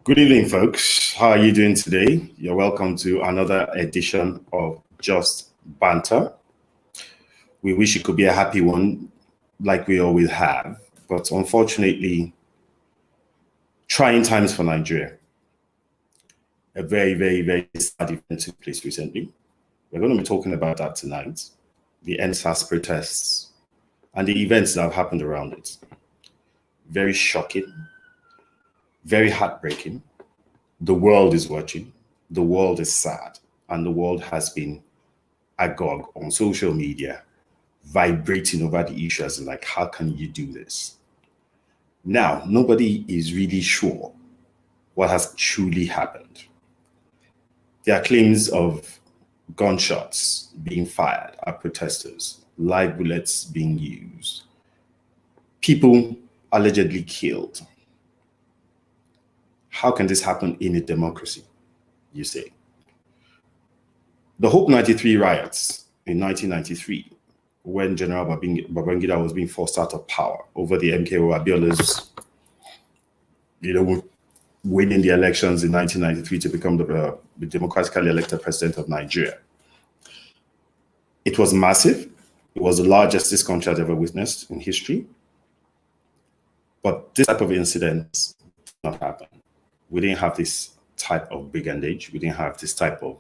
Good evening, folks. How are you doing today? You're welcome to another edition of Just Banter. We wish it could be a happy one, like we always have, but unfortunately, trying times for Nigeria. A very, very, very sad event took place recently. We're going to be talking about that tonight. The NSAS protests and the events that have happened around it. Very shocking, very heartbreaking. The world is watching, the world is sad, and the world has been agog on social media, vibrating over the issues like, how can you do this? Now, nobody is really sure what has truly happened. There are claims of gunshots being fired at protesters, live bullets being used, people allegedly killed. How can this happen in a democracy, you say? The Hope 93 riots in 1993, when General Babangida was being forced out of power over the MKO Abiola's, winning the elections in 1993 to become the democratically elected president of Nigeria. It was massive. It was the largest this country has ever witnessed in history. But this type of incident did not happen. We didn't have this type of brigandage. We didn't have this type of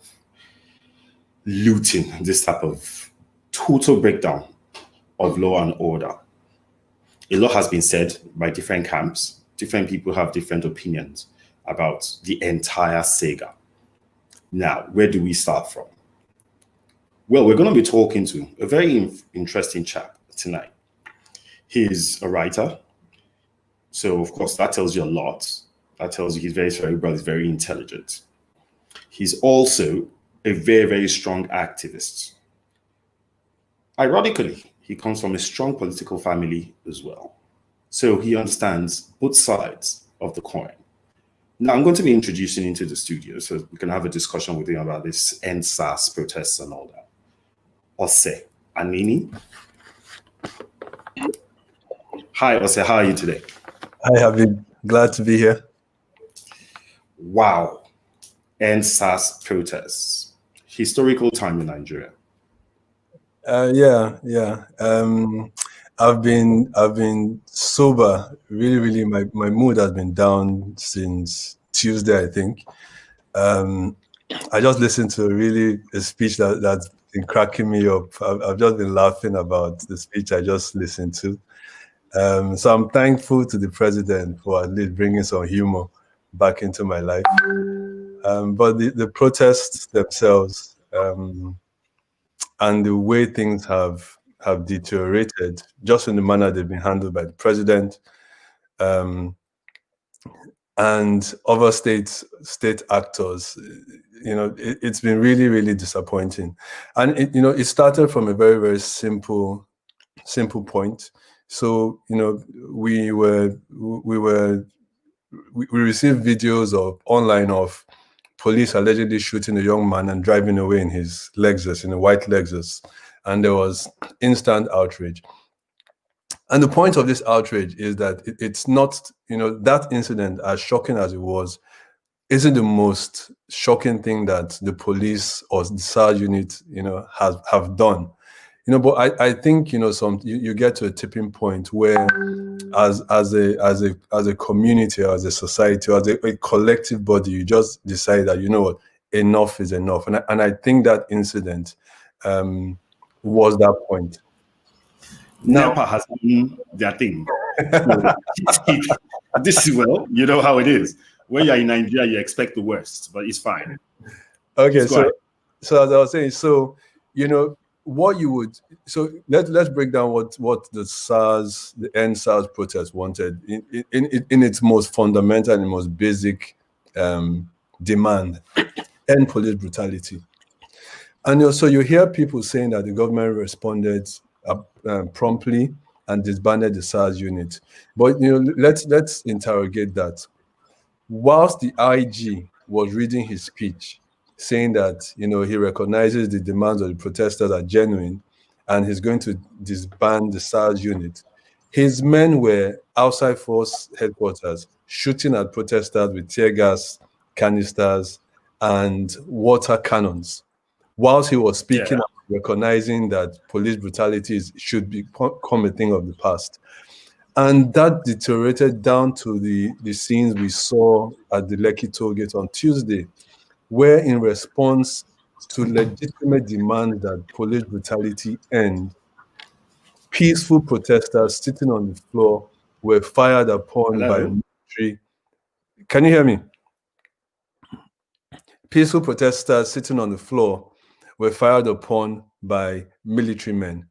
looting, this type of total breakdown of law and order. A lot has been said by different camps. Different people have different opinions about the entire saga. Now, where do we start from? Well, we're going to be talking to a very interesting chap tonight. He's a writer. So, of course, that tells you a lot. That tells you he's very cerebral, he's very intelligent. He's also a very, very strong activist. Ironically, he comes from a strong political family as well. So he understands both sides of the coin. Now, I'm going to be introducing into the studio so we can have a discussion with him about this NSAS protests and all that. Ose Anenih. Hi, Ose, how are you today? Hi, Habib. Glad to be here. Wow. NSAS protests. Historical time in Nigeria. Yeah. I've been sober. Really, my mood has been down since Tuesday, I think. I just listened to a speech that's been cracking me up. I've just been laughing about the speech I just listened to. So I'm thankful to the president for at least bringing some humor back into my life. But the protests themselves and the way things have deteriorated, just in the manner they've been handled by the president and other state actors, it's been really, really disappointing. And it started from a very, very simple point. So we received videos online of police allegedly shooting a young man and driving away in his Lexus, in a white Lexus, and there was instant outrage. And the point of this outrage is that it's not, that incident, as shocking as it was, isn't the most shocking thing that the police or the SARS unit, have done. But I think you get to a tipping point where, as a community, or as a society, or as a collective body, you just decide that what, enough is enough, and I think that incident was that point. NEPA has been their thing. This is, well, you know how it is. When you're in Nigeria, you expect the worst, but it's fine. Okay, so as I was saying, what you would, so let's break down what the NSAS protest wanted in its most fundamental and most basic demand: end police brutality. And also you hear people saying that the government responded promptly and disbanded the SARS unit, but let's interrogate that. Whilst the IG was reading his speech, saying that he recognizes the demands of the protesters are genuine and he's going to disband the SARS unit, His men were outside force headquarters shooting at protesters with tear gas canisters and water cannons, whilst he was speaking, Yeah. recognizing that police brutalities should become a thing of the past. And that deteriorated down to the scenes we saw at the Lekki toll gate on Tuesday, where in response to legitimate demands that police brutality end, peaceful protesters sitting on the floor were fired upon by Hello? military. Can you hear me? Peaceful protesters sitting on the floor were fired upon by military men.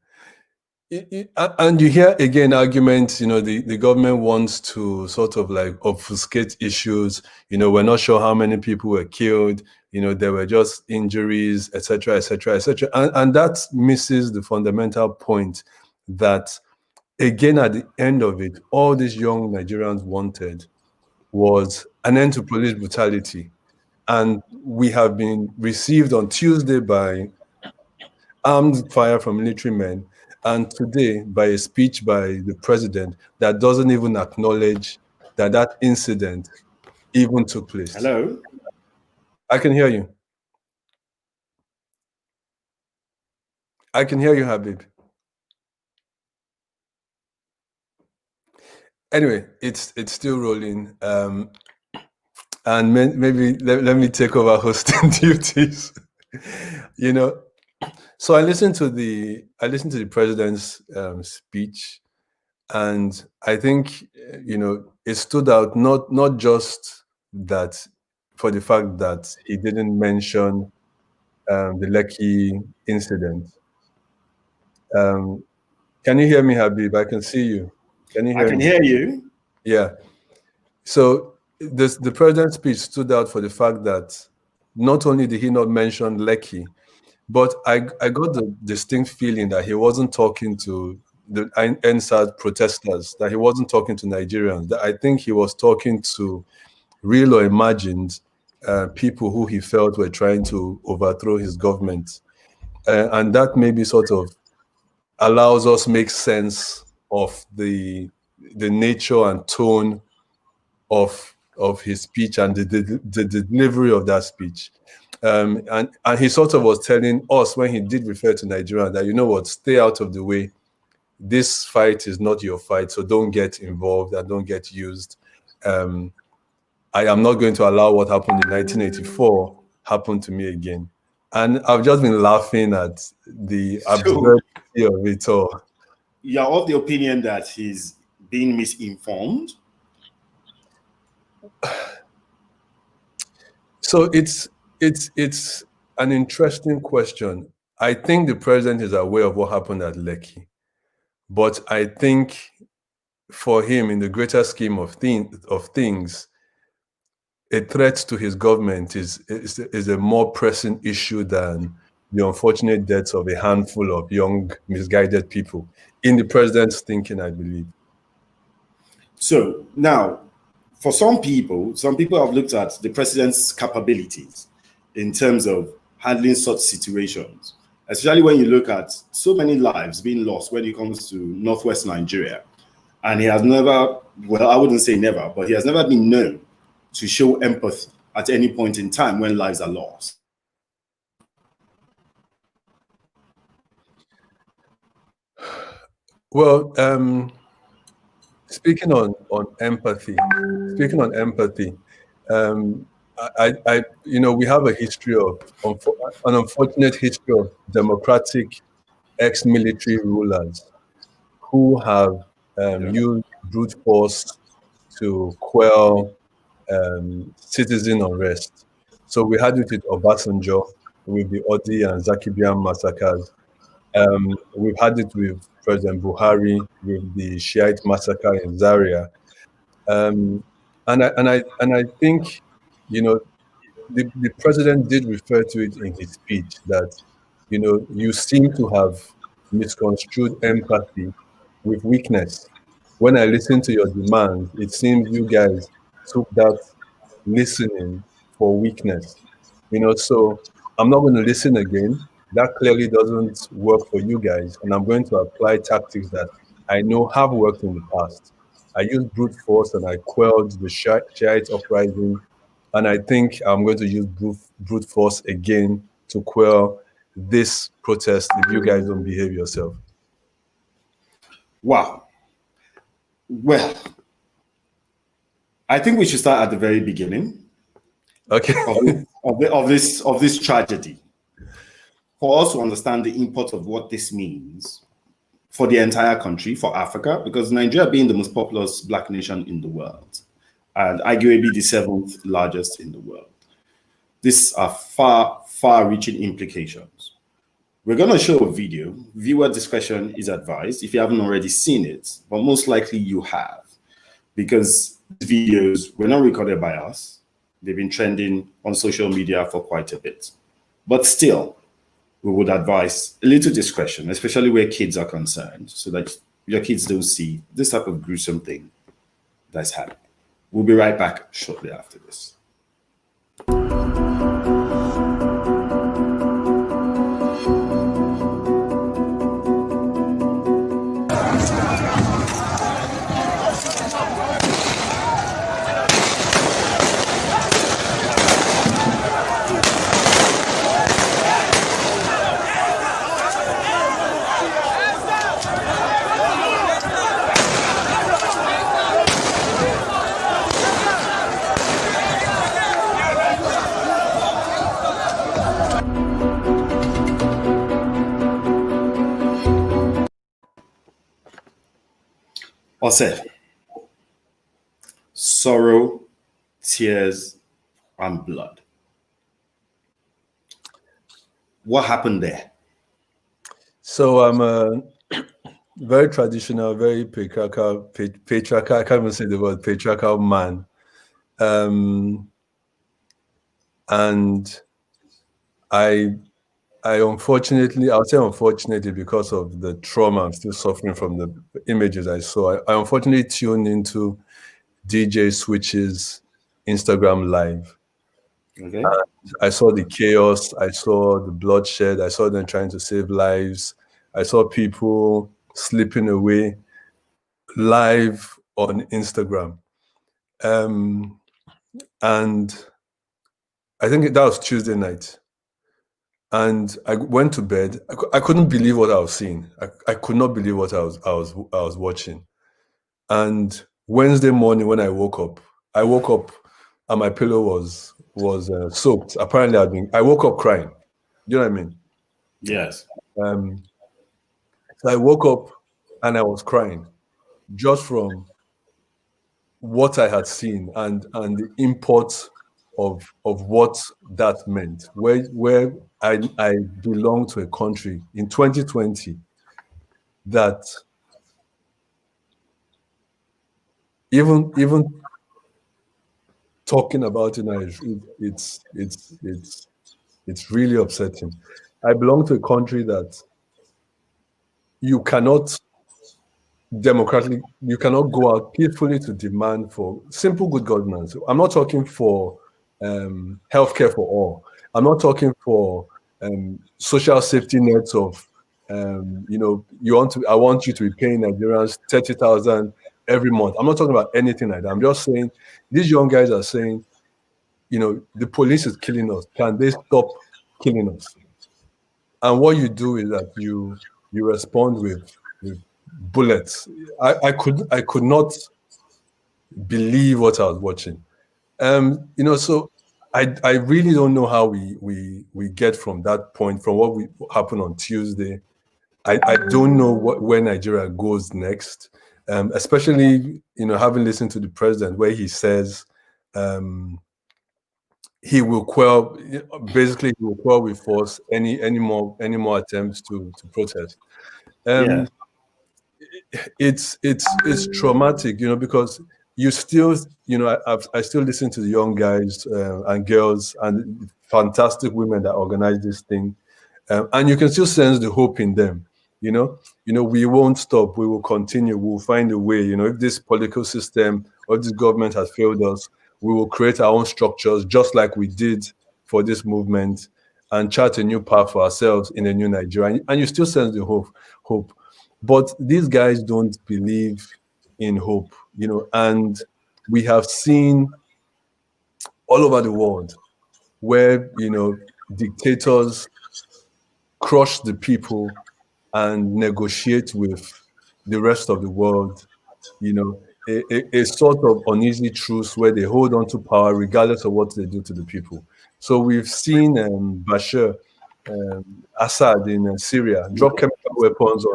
And you hear again arguments, the government wants to sort of like obfuscate issues. We're not sure how many people were killed. There were just injuries, etc., etc., etc. And that misses the fundamental point that, again, at the end of it, all these young Nigerians wanted was an end to police brutality. And we have been received on Tuesday by armed fire from military men, and today by a speech by the president that doesn't even acknowledge that that incident even took place. Hello? I can hear you. I can hear you, Habib. Anyway, it's still rolling. And maybe let me take over hosting duties. So I listened to the president's speech, and I think it stood out not just that for the fact that he didn't mention the Lekki incident. Can you hear me, Habib? I can see you. Can you hear me? I can hear you. Yeah. So the president's speech stood out for the fact that not only did he not mention Lekki, but I got the distinct feeling that he wasn't talking to the NSAS protesters, that he wasn't talking to Nigerians, that I think he was talking to real or imagined people who he felt were trying to overthrow his government. And that maybe sort of allows us make sense of the nature and tone of his speech and the delivery of that speech. And he sort of was telling us, when he did refer to Nigeria, that, stay out of the way. This fight is not your fight, so don't get involved and don't get used. I am not going to allow what happened in 1984 happen to me again. And I've just been laughing at the absurdity of it all. You're of the opinion that he's being misinformed? So it's an interesting question. I think the president is aware of what happened at Lekki, but I think for him, in the greater scheme of things, a threat to his government is a more pressing issue than the unfortunate deaths of a handful of young, misguided people, in the president's thinking, I believe. So now, for some people have looked at the president's capabilities in terms of handling such situations, especially when you look at so many lives being lost when it comes to Northwest Nigeria. And he has never, well, I wouldn't say never, but he has never been known to show empathy at any point in time when lives are lost. Well, speaking on empathy, we have a history of an unfortunate history of democratic ex-military rulers who have used brute force to quell citizen unrest. So we had it with Obasanjo, with the Odi and Zakibian massacres. We've had it with President Buhari with the Shiite massacre in Zaria, and I think the president did refer to it in his speech that you seem to have misconstrued empathy with weakness. When I listen to your demands, it seems you guys took that listening for weakness. So I'm not going to listen again. That clearly doesn't work for you guys, and I'm going to apply tactics that I know have worked in the past. I used brute force and I quelled the Shiite uprising, and I think I'm going to use brute force again to quell this protest if you guys don't behave yourself. Wow. Well, I think we should start at the very beginning. Okay. of this tragedy, for us to understand the import of what this means for the entire country, for Africa, because Nigeria being the most populous Black nation in the world, and arguably the seventh largest in the world, these are far-reaching implications. We're going to show a video. Viewer discretion is advised if you haven't already seen it, but most likely you have, because these videos were not recorded by us. They've been trending on social media for quite a bit. But still, we would advise a little discretion, especially where kids are concerned, so that your kids don't see this type of gruesome thing that's happening. We'll be right back shortly after this. Ose, sorrow, tears, and blood. What happened there? So I'm a very traditional, very patriarchal, I can't even say the word patriarchal man. And I unfortunately, I'll say unfortunately, because of the trauma I'm still suffering from the images I saw, I unfortunately tuned into DJ Switch's Instagram live. Okay. I saw the chaos, I saw the bloodshed, I saw them trying to save lives, I saw people slipping away live on Instagram. And I think that was Tuesday night. And I went to bed. I couldn't believe what I was seeing. I could not believe what I was watching. And Wednesday morning when I woke up and my pillow was soaked. Apparently I woke up crying. You know what I mean? Yes. So I woke up and I was crying just from what I had seen and the import of what that meant. Where I belong to a country in 2020 that even talking about it now, it's really upsetting. I belong to a country that you cannot go out peacefully to demand for simple good governance. I'm not talking for healthcare for all. I'm not talking for social safety nets of I want you to be paying Nigerians 30,000 every month. I'm not talking about anything like that. I'm just saying these young guys are saying, the police is killing us. Can they stop killing us? And what you do is that you respond with bullets. I could not believe what I was watching. So I really don't know how we get from that point, from what happened on Tuesday. I don't know where Nigeria goes next, especially having listened to the president where he says he will quell with force any more attempts to protest. Yeah. It's traumatic, because you still, I still listen to the young guys and girls and fantastic women that organize this thing, and you can still sense the hope in them. We won't stop. We will continue. We'll find a way. If this political system or this government has failed us, we will create our own structures, just like we did for this movement, and chart a new path for ourselves in a new Nigeria. And you still sense the hope. But these guys don't believe in hope, and we have seen all over the world where, dictators crush the people and negotiate with the rest of the world, a sort of uneasy truce where they hold on to power regardless of what they do to the people. So we've seen Bashar Assad in Syria drop chemical weapons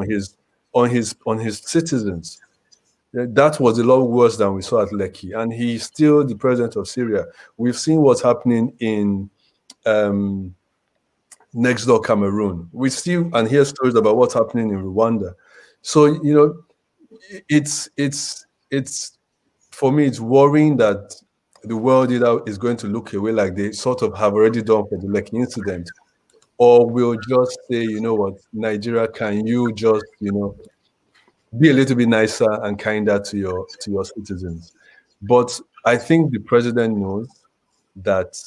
on his citizens. That was a lot worse than we saw at Lekki, and he's still the president of Syria. We've seen what's happening in next door Cameroon. We see and hear stories about what's happening in Rwanda. So it's for me, it's worrying that the world either is going to look away like they sort of have already done for the Lekki incident, or we'll just say, you know what, Nigeria, can you just, be a little bit nicer and kinder to your citizens? But I think the president knows that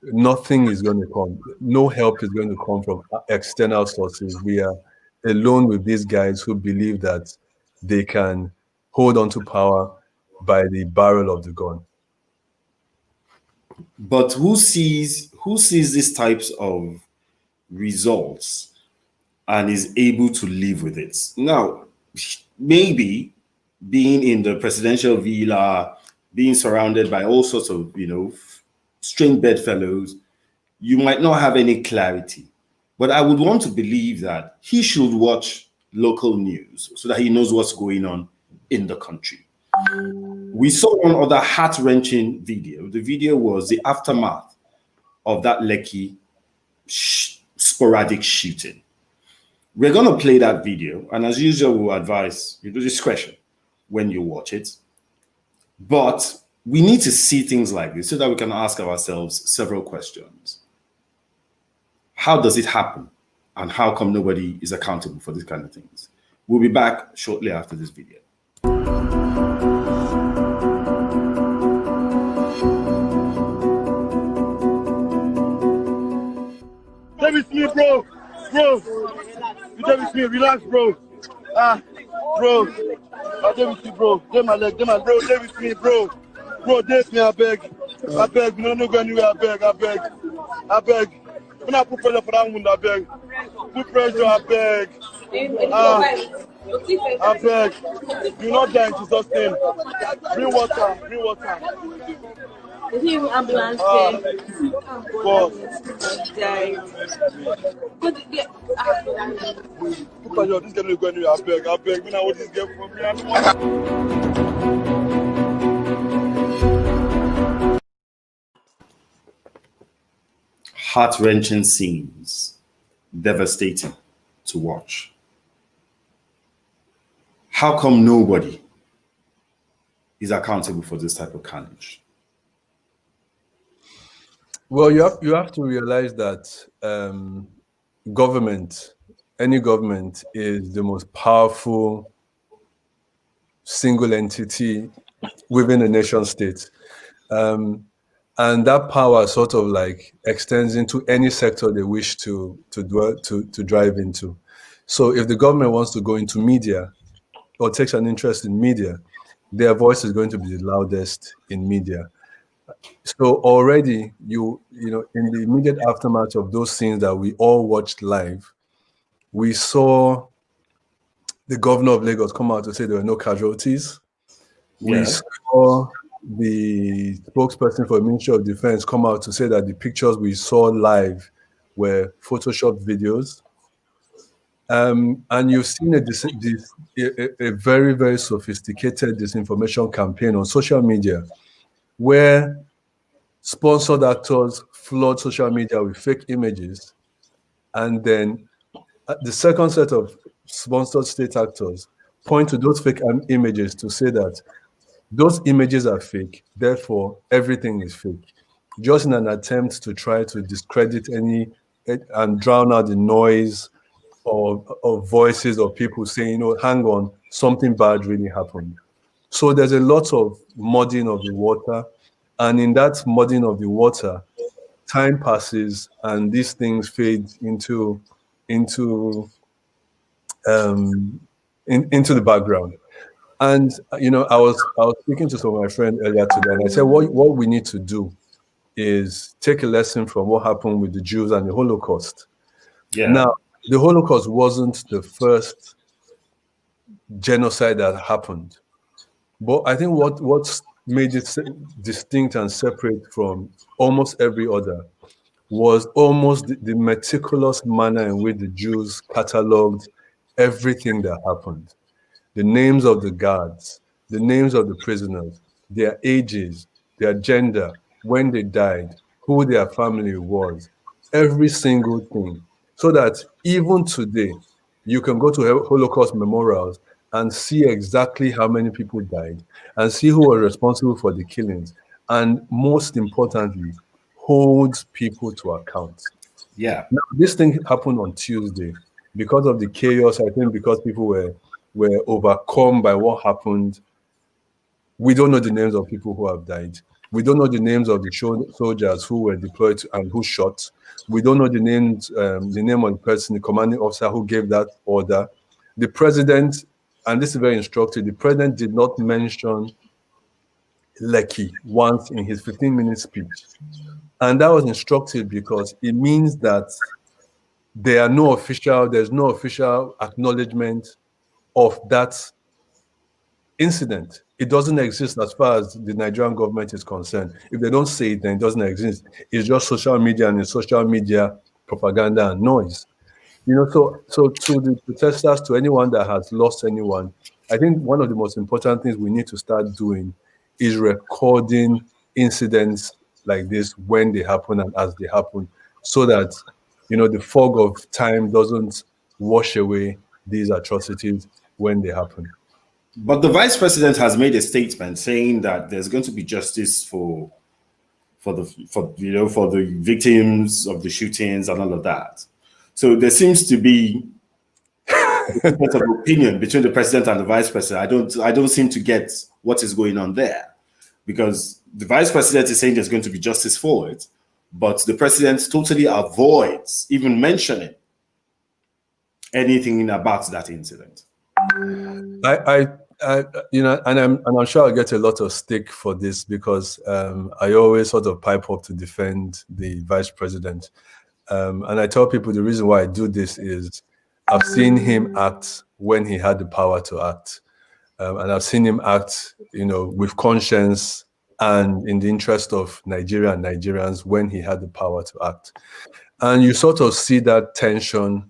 nothing is going to come. No help is going to come from external sources. We are alone with these guys who believe that they can hold on to power by the barrel of the gun. But who sees these types of results and is able to live with it? Now, maybe being in the presidential villa, being surrounded by all sorts of, strange bedfellows, you might not have any clarity. But I would want to believe that he should watch local news so that he knows what's going on in the country. We saw one other heart-wrenching video. The video was the aftermath of that Lekki sporadic shooting. We're going to play that video, and as usual, we'll advise you do discretion when you watch it. But we need to see things like this so that we can ask ourselves several questions. How does it happen? And how come nobody is accountable for these kind of things? We'll be back shortly after this video. Stay with me, bro. Bro. You stay with me. Relax, bro. Bro. Stay with me, bro. Stay my leg. Stay my bro. Stay with me, bro. Bro, date me, I beg. I beg. No go anywhere, I beg. I beg. I beg. When I put pressure for that wound, I beg. Put pressure, I beg. I beg. You not die in Jesus' name. Bring water. Bring water. Is he ambulance Boss. Put pressure. This guy no go anywhere, I beg. I beg. When I want this girl from me, I don't want. Heart-wrenching scenes, devastating to watch. How come nobody is accountable for this type of carnage? Well, you have to realize that any government is the most powerful single entity within a nation state. And that power sort of like extends into any sector they wish to drive into. So if the government wants to go into media or takes an interest in media, their voice is going to be the loudest in media. So already, in the immediate aftermath of those scenes that we all watched live, we saw the governor of Lagos come out to say there were no casualties. We saw the spokesperson for the Ministry of Defense come out to say that the pictures we saw live were Photoshopped videos. And you've seen a very, very sophisticated disinformation campaign on social media where sponsored actors flood social media with fake images. And then the second set of sponsored state actors point to those fake images to say that those images are fake, therefore everything is fake, just in an attempt to try to discredit and drown out the noise of voices of people saying, hang on, something bad really happened. So there's a lot of muddying of the water, and in that muddying of the water, time passes and these things fade into into the background. And I was speaking to some of my friends earlier today, and I said, what we need to do is take a lesson from what happened with the Jews and the Holocaust. Yeah. Now, the Holocaust wasn't the first genocide that happened, but I think what's made it distinct and separate from almost every other was almost the meticulous manner in which the Jews cataloged everything that happened. The names of the guards, the names of the prisoners, their ages, their gender, when they died, who their family was, every single thing. So that even today, you can go to Holocaust memorials and see exactly how many people died and see who was responsible for the killings. And most importantly, holds people to account. Yeah. Now, this thing happened on Tuesday because of the chaos. I think because people were overcome by what happened. We don't know the names of people who have died. We don't know the names of the soldiers who were deployed and who shot. We don't know the names, the name of the person, the commanding officer who gave that order. The president, and this is very instructive, the president did not mention Lekki once in his 15-minute speech. And that was instructive because it means that there's no official acknowledgement of that incident. It doesn't exist as far as the Nigerian government is concerned. If they don't say it, then it doesn't exist. It's just social media and it's social media propaganda and noise. So to the protesters, to anyone that has lost anyone, I think one of the most important things we need to start doing is recording incidents like this when they happen and as they happen, so that the fog of time doesn't wash away these atrocities when they happen. But the vice president has made a statement saying that there's going to be justice for the victims of the shootings and all of that. So there seems to be a difference of opinion between the president and the vice president. I don't seem to get what is going on there, because the vice president is saying there's going to be justice for it, but the president totally avoids even mentioning anything about that incident. I'm sure I'll get a lot of stick for this because I always sort of pipe up to defend the vice president. And I tell people the reason why I do this is I've seen him act when he had the power to act. And I've seen him act, with conscience and in the interest of Nigeria and Nigerians when he had the power to act. And you sort of see that tension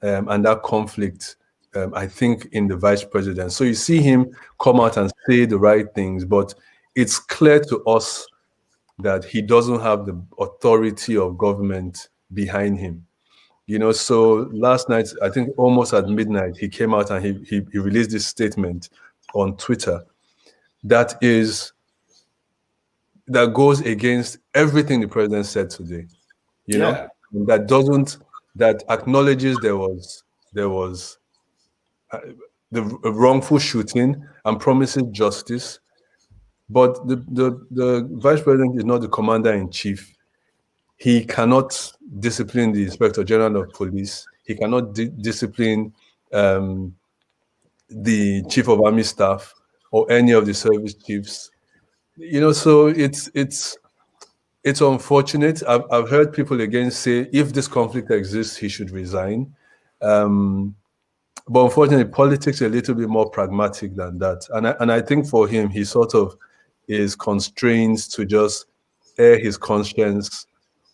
and that conflict, I think, in the vice president. So you see him come out and say the right things, but it's clear to us that he doesn't have the authority of government behind him. So last night, I think almost at midnight, he came out and he released this statement on Twitter that goes against everything the president said today. That acknowledges there was the wrongful shooting and promises justice, but the vice president is not the commander in chief. He cannot discipline the inspector general of police. He cannot discipline the chief of army staff or any of the service chiefs. So it's unfortunate. I've heard people again say if this conflict exists, he should resign. But unfortunately, politics is a little bit more pragmatic than that. And I think for him, he sort of is constrained to just air his conscience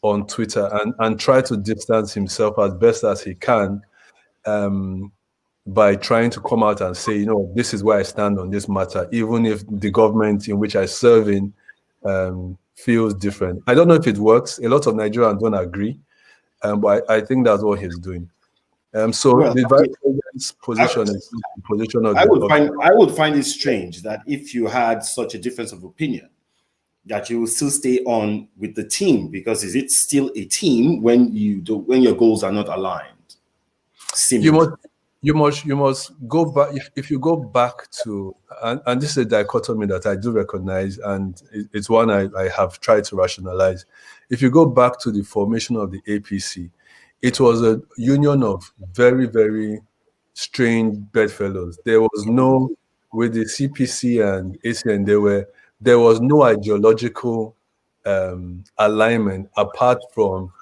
on Twitter and try to distance himself as best as he can by trying to come out and say, this is where I stand on this matter, even if the government in which I serve in feels different. I don't know if it works. A lot of Nigerians don't agree, but I think that's what he's doing. The vice president's position is the position of I would find it strange that if you had such a difference of opinion, that you will still stay on with the team, because is it still a team when your goals are not aligned? You must go back. If you go back to, and this is a dichotomy that I do recognize, and it's one I have tried to rationalize. If you go back to the formation of the APC, it was a union of very, very strange bedfellows. There was no, with the CPC and ACN, there was no ideological alignment apart from,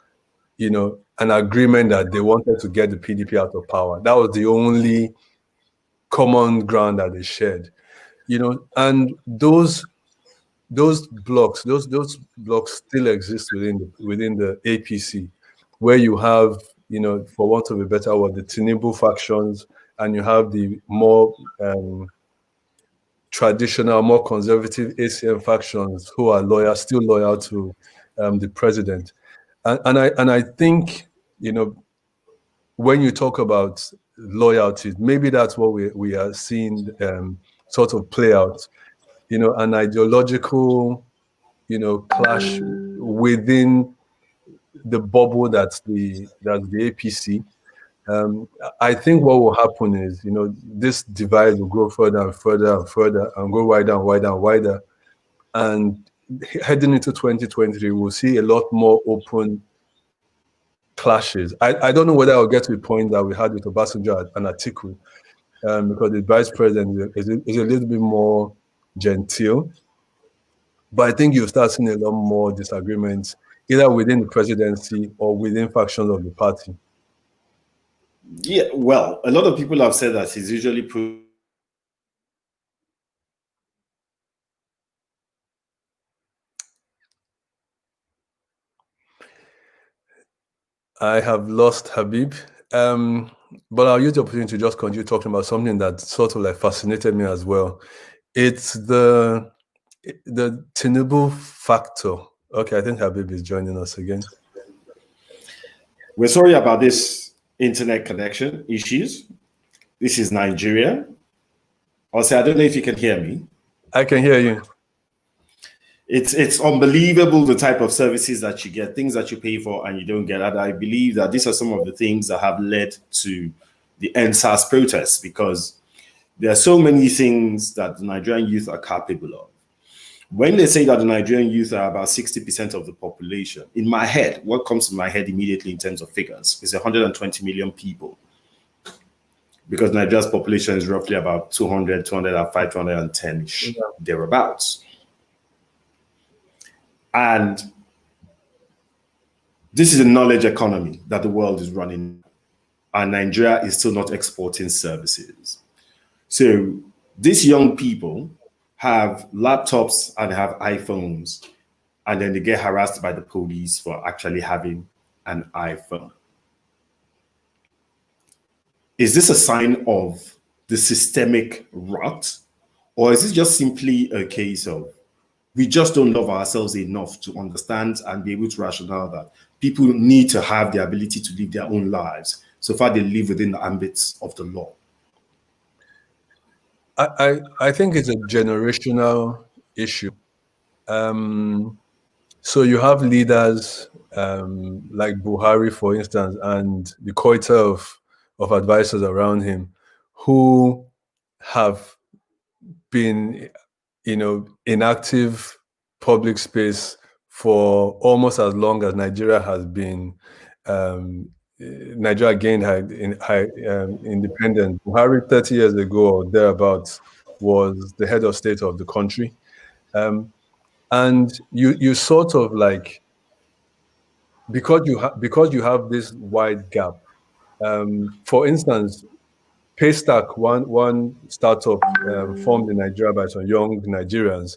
an agreement that they wanted to get the PDP out of power. That was the only common ground that they shared, and those blocks still exist within the APC, where you have, for want of a better word, the Tinubu factions, and you have the more traditional, more conservative ACM factions who are still loyal to the president. And I think, when you talk about loyalty, maybe that's what we are seeing sort of play out, an ideological, clash within the bubble that's the APC. I think what will happen is, this divide will grow further and further and further and go wider and wider and wider. And heading into 2023, we'll see a lot more open clashes. I don't know whether I'll get to the point that we had with Obasanjo and Atiku, because the vice president is a little bit more genteel. But I think you'll start seeing a lot more disagreements, either within the presidency or within factions of the party. Yeah, well, a lot of people have said that he's usually I have lost Habib, but I'll use the opportunity to just continue talking about something that sort of like fascinated me as well. It's the Tinubu factor. Okay, I think Habib is joining us again. We're sorry about this internet connection issues. This is Nigeria. Also, I don't know if you can hear me. I can hear you. It's unbelievable the type of services that you get, things that you pay for and you don't get. And I believe that these are some of the things that have led to the NSAS protests, because there are so many things that the Nigerian youth are capable of. When they say that the Nigerian youth are about 60% of the population, in my head, what comes to my head immediately in terms of figures is 120 million people. Because Nigeria's population is roughly about 200, 205, 210, thereabouts. And this is a knowledge economy that the world is running, and Nigeria is still not exporting services. So these young people have laptops and have iPhones, and then they get harassed by the police for actually having an iPhone. Is this a sign of the systemic rot, or is it just simply a case of we just don't love ourselves enough to understand and be able to rationalize that people need to have the ability to live their own lives, so far they live within the ambits of the law? I think it's a generational issue. So you have leaders like Buhari, for instance, and the quota of advisors around him who have been, in active public space for almost as long as Nigeria has been. Nigeria gained independence. Buhari 30 years ago or thereabouts was the head of state of the country. And you sort of like, because you have this wide gap. For instance, Paystack, one startup formed in Nigeria by some young Nigerians,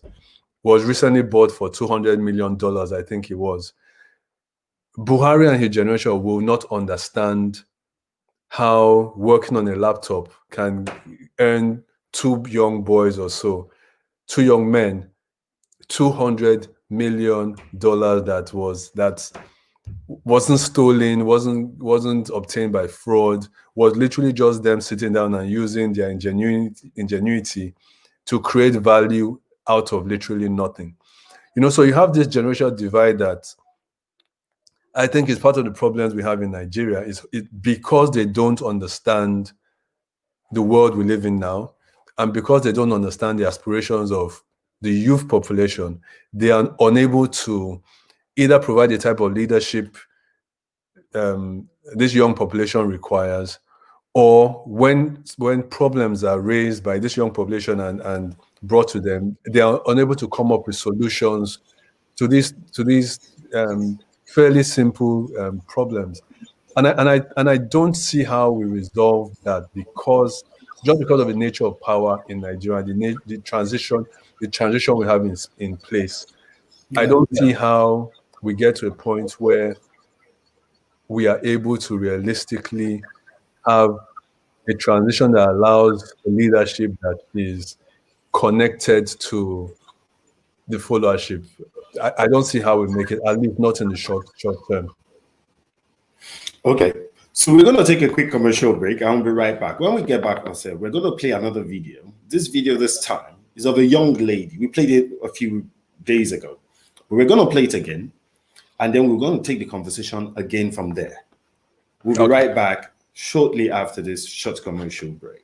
was recently bought for $200 million, I think it was. Buhari and his generation will not understand how working on a laptop can earn two young boys or so, two young men, $200 million that wasn't stolen, wasn't obtained by fraud, was literally just them sitting down and using their ingenuity to create value out of literally nothing. So you have this generational divide that I think is part of the problems we have in Nigeria, is because they don't understand the world we live in now, and because they don't understand the aspirations of the youth population, they are unable to either provide the type of leadership this young population requires, or when problems are raised by this young population and brought to them, they are unable to come up with solutions to these fairly simple problems. And I don't see how we resolve that, because just because of the nature of power in Nigeria, the transition we have in place, I don't see how we get to a point where we are able to realistically have a transition that allows a leadership that is connected to the followership. I don't see how we make it, at least not in the short term. Okay, so we're going to take a quick commercial break and we'll be right back. When we get back, Ose, we're going to play another video. This video this time is of a young lady. We played it a few days ago, but we're going to play it again, and then we're going to take the conversation again from there. We'll be right back shortly after this short commercial break.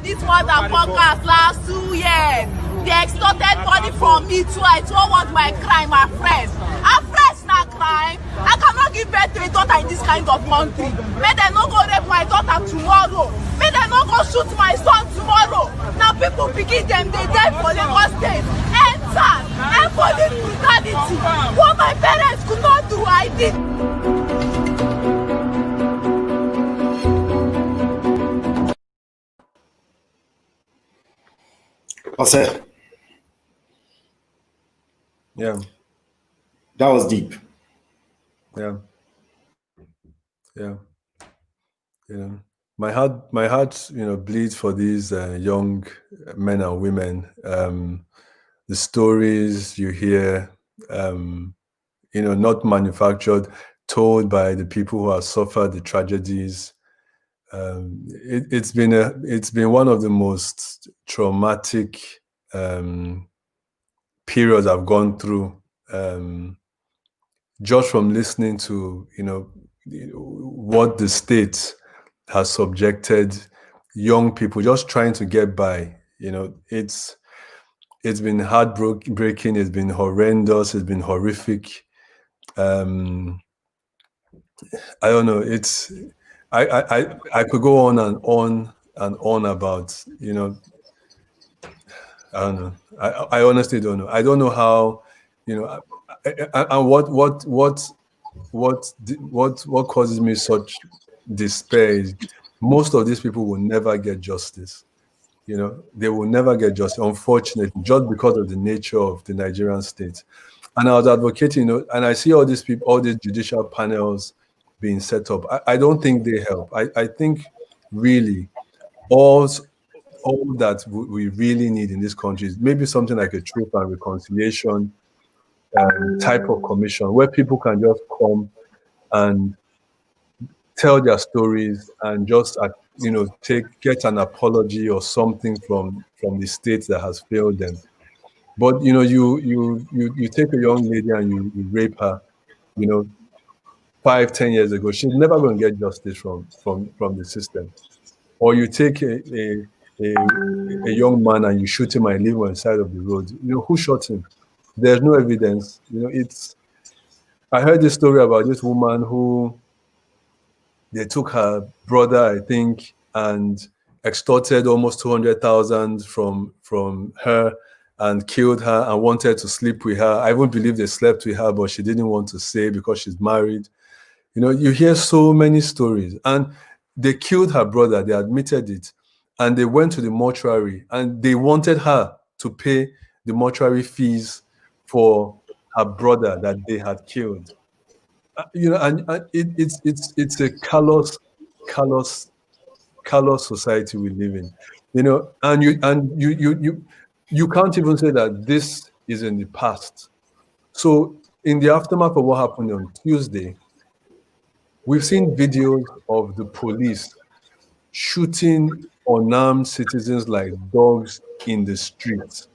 This motherfuckers last 2 years. They extorted money from me too. I told what my crime, my friends. Our friends not crime. I cannot give birth to a daughter in this kind of country. May they not go rape my daughter tomorrow. May they not go shoot my son tomorrow. Now people begin them, they die for Lagos State. Enter and police brutality. What my parents could not do, I did. Ose. Yeah. That was deep. Yeah. My heart, bleeds for these young men and women. The stories you hear, not manufactured, told by the people who have suffered the tragedies. It's been one of the most traumatic periods I've gone through, just from listening to what the state has subjected young people just trying to get by. It's been heartbreaking. It's been horrendous. It's been horrific. I don't know. I could go on and on about, I don't know. I honestly don't know. I don't know how, and what causes me such despair is most of these people will never get justice. They will never get justice, unfortunately, just because of the nature of the Nigerian state. And I was advocating, and I see all these people, all these judicial panels being set up. I don't think they help. I think really all that we really need in this country is maybe something like a truth and reconciliation type of commission where people can just come and tell their stories and just get an apology or something from the state that has failed them. But you take a young lady and you rape her, 5-10 years ago, she's never going to get justice from the system. Or you take a young man and you shoot him and leave him on the side of the road. Who shot him? There's no evidence. I heard this story about this woman who they took her brother, I think, and extorted almost 200,000 from her, and killed her and wanted to sleep with her. I even believe they slept with her, but she didn't want to say because she's married. You know, you hear so many stories. And they killed her brother, they admitted it. And they went to the mortuary and they wanted her to pay the mortuary fees for her brother that they had killed. You know, and it's a callous society we live in. You know, and you can't even say that this is in the past. So in the aftermath of what happened on Tuesday, we've seen videos of the police shooting unarmed citizens like dogs in the streets.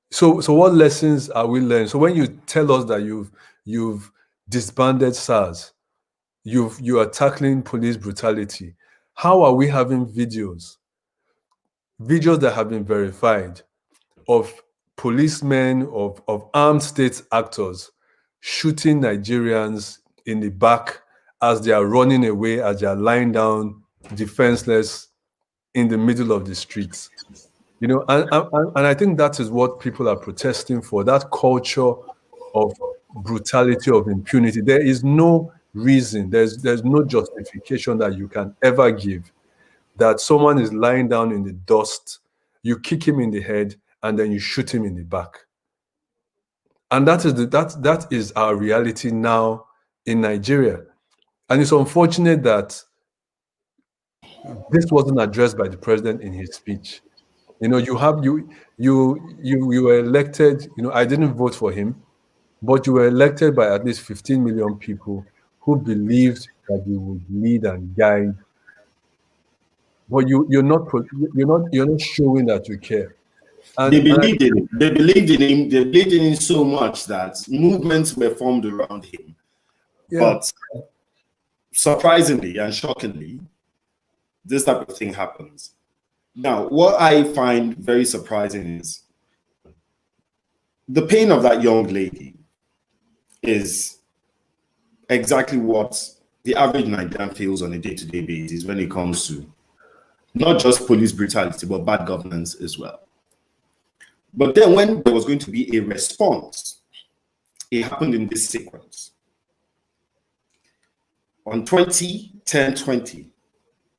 So what lessons are we learning? So when you tell us that you've disbanded SARS, you are tackling police brutality, how are we having videos that have been verified of policemen, of armed state actors shooting Nigerians in the back as they are running away, as they are lying down defenseless in the middle of the streets? You know, and I think that is what people are protesting for, that culture of brutality, of impunity. There is no reason, there's no justification that you can ever give that someone is lying down in the dust, you kick him in the head, and then you shoot him in the back. And that is our reality now in Nigeria. And it's unfortunate that this wasn't addressed by the president in his speech. You know, you were elected. You know, I didn't vote for him, but you were elected by at least 15 million people who believed that you would lead and guide. But you're not showing that you care. And, they believed in him. They believed in him. They believed in him so much that movements were formed around him. Yeah. But surprisingly and shockingly, this type of thing happens. Now, what I find very surprising is the pain of that young lady is exactly what the average Nigerian feels on a day-to-day basis when it comes to not just police brutality, but bad governance as well. But then when there was going to be a response, it happened in this sequence. On 10/20,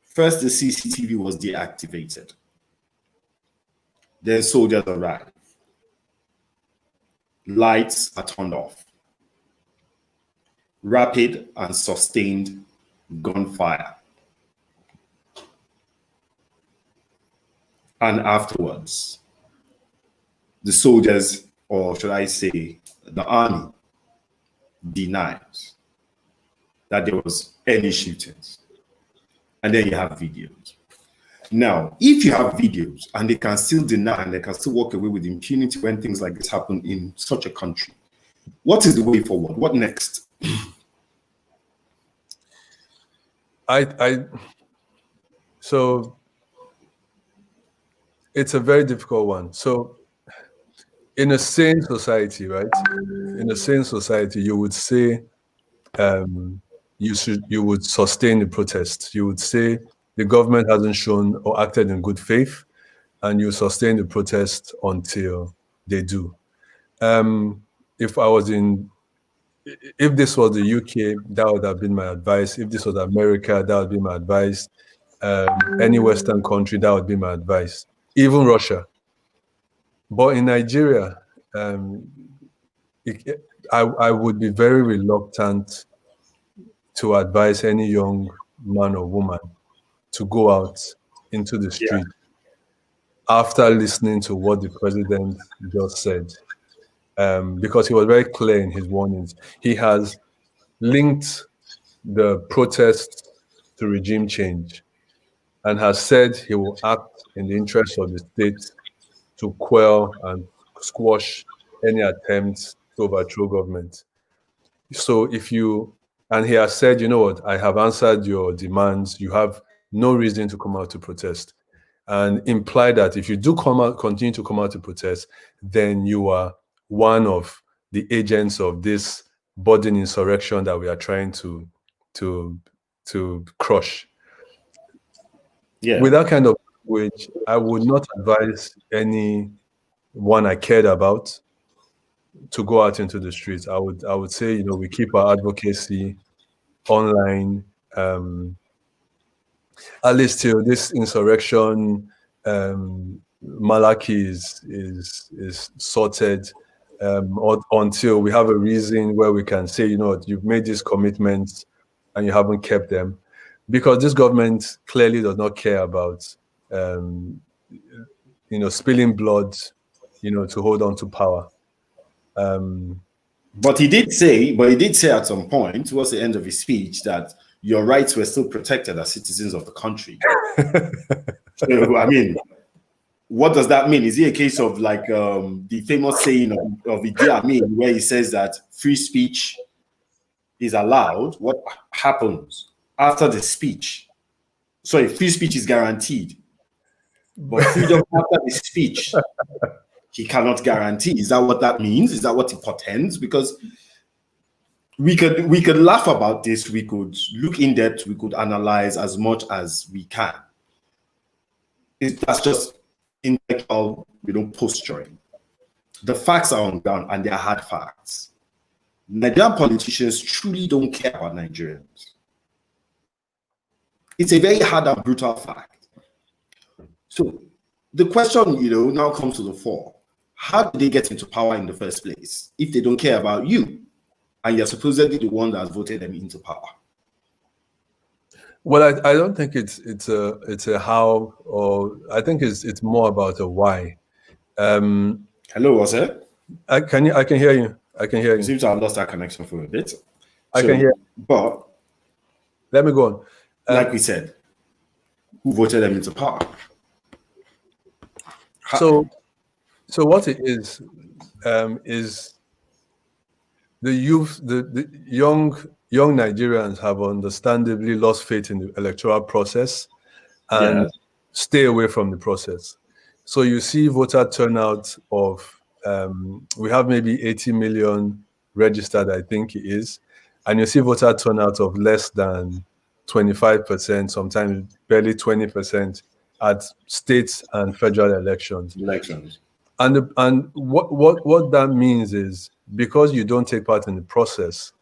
first the CCTV was deactivated. Then soldiers arrived. Lights are turned off. Rapid and sustained gunfire. And afterwards, the soldiers, or should I say, the army, denies that there was any shootings. And then you have videos. Now, if you have videos and they can still deny and they can still walk away with impunity when things like this happen in such a country, what is the way forward? What next? So it's a very difficult one. So in a sane society, right? In a sane society, you would say you would sustain the protest. You would say the government hasn't shown or acted in good faith, and you sustain the protest until they do. If this was the UK, that would have been my advice. If this was America, that would be my advice. Any Western country, that would be my advice. Even Russia. But in Nigeria, I would be very reluctant to advise any young man or woman to go out into the street after listening to what the president just said. Because he was very clear in his warnings. He has linked the protests to regime change and has said he will act in the interest of the state to quell and squash any attempts to overthrow government. So and he has said, you know what, I have answered your demands. You have no reason to come out to protest. And imply that if you do continue to come out to protest, then you are one of the agents of this budding insurrection that we are trying to crush. Yeah. With that kind of language, I would not advise any one I cared about, to go out into the streets. I would say, you know, we keep our advocacy online, at least till this insurrection malarkey is sorted, or until we have a reason where we can say, you know, you've made these commitments and you haven't kept them, because this government clearly does not care about you know, spilling blood, you know, to hold on to power. But he did say at some point, towards the end of his speech, that your rights were still protected as citizens of the country. So, I mean, what does that mean? Is it a case of like the famous saying of Idi Amin, where he says that free speech is allowed? What happens after the speech? Sorry, free speech is guaranteed, but freedom after the speech, he cannot guarantee. Is that what that means? Is that what it portends? Because we could laugh about this, we could look in depth, we could analyze as much as we can. That's just intellectual, you know, posturing. The facts are on ground, and they are hard facts. Nigerian politicians truly don't care about Nigerians. It's a very hard and brutal fact. So the question, you know, now comes to the fore. How did they get into power in the first place if they don't care about you, and you're supposedly the one that voted them into power? Well, I don't think it's a how, or I think it's more about a why. Hello, Ose? I can hear you. I can hear You you. seem to have lost that connection for a bit. I can hear. But Let me go on. like we said, who voted them into power? So what it is the youth, the young Nigerians have understandably lost faith in the electoral process and stay away from the process. So you see voter turnout of we have maybe 80 million registered, I think it is, and you see voter turnout of less than 25%, sometimes barely 20% at state and federal elections. And what that means is, because you don't take part in the process,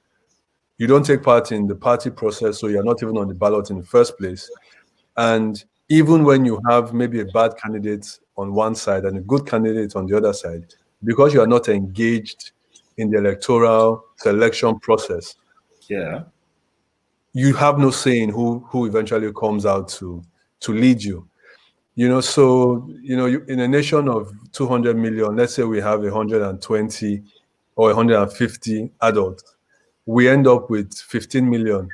you don't take part in the party process, so you're not even on the ballot in the first place. And even when you have maybe a bad candidate on one side and a good candidate on the other side, because you are not engaged in the electoral selection process, you have no say in who eventually comes out to lead you. You know, so, you know, in a nation of 200 million, let's say we have 120 or 150 adults, we end up with 15 million,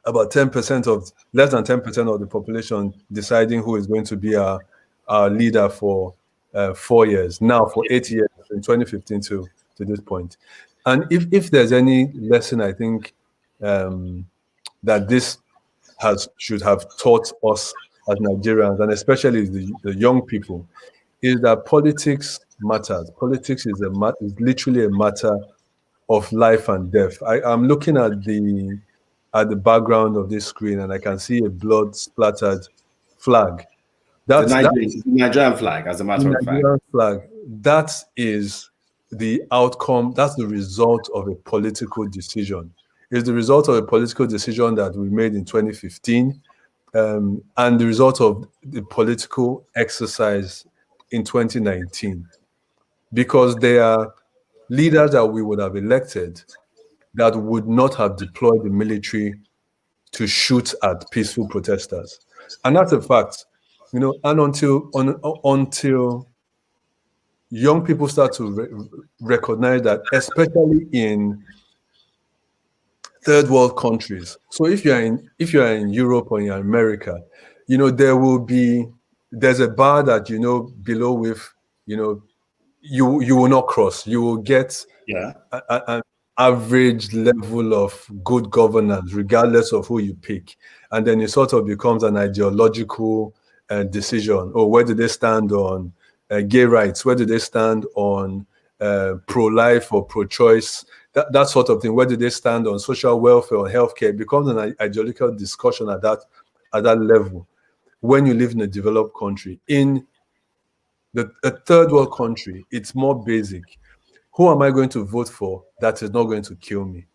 about 10% of, less than 10% of the population deciding who is going to be our leader for 4 years, now for 8 years, from 2015 to this point. And if there's any lesson, I think, that this should have taught us as Nigerians, and especially the young people, is that politics matters. Politics is literally a matter of life and death. I'm looking at the background of this screen, and I can see a blood-splattered flag. That's the Nigerian flag, as a matter of fact. Flag. That is the outcome. That's the result of a political decision. It's the result of a political decision that we made in 2015. And the result of the political exercise in 2019, because they are leaders that we would have elected that would not have deployed the military to shoot at peaceful protesters. And that's a fact, you know. And until young people start to recognize that, especially in third world countries. So if you're in Europe or in America, you know, there's a bar that, you know, below with, you know, you will not cross. You will get an average level of good governance, regardless of who you pick. And then it sort of becomes an ideological decision. Oh, where do they stand on gay rights? Where do they stand on pro-life or pro-choice? That sort of thing. Where do they stand on social welfare or healthcare? It becomes an ideological discussion at that level when you live in a developed country. In A third world country, it's more basic. Who am I going to vote for that is not going to kill me?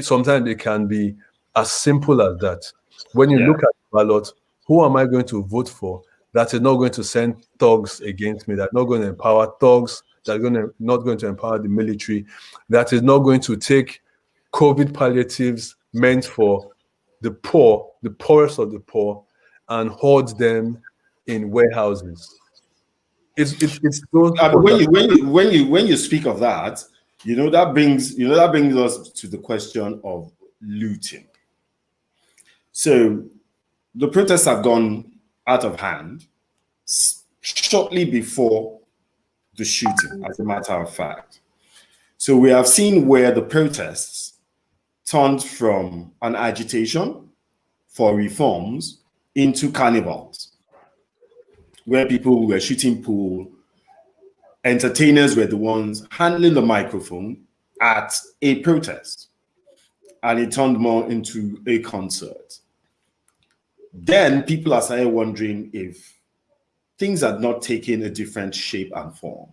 Sometimes it can be as simple as that. When you look at the ballot, who am I going to vote for that is not going to send thugs against me, that's not going to empower thugs, that's not going to empower the military, that is not going to take COVID palliatives meant for the poor, the poorest of the poor, and hoard them in warehouses. It's those. When you speak of that, that brings us to the question of looting. So the protests have gone out of hand shortly before the shooting, as a matter of fact. So we have seen where the protests turned from an agitation for reforms into carnivals, where people were shooting pool. Entertainers were the ones handling the microphone at a protest, and it turned more into a concert. Then people are started wondering if things had not taken a different shape and form.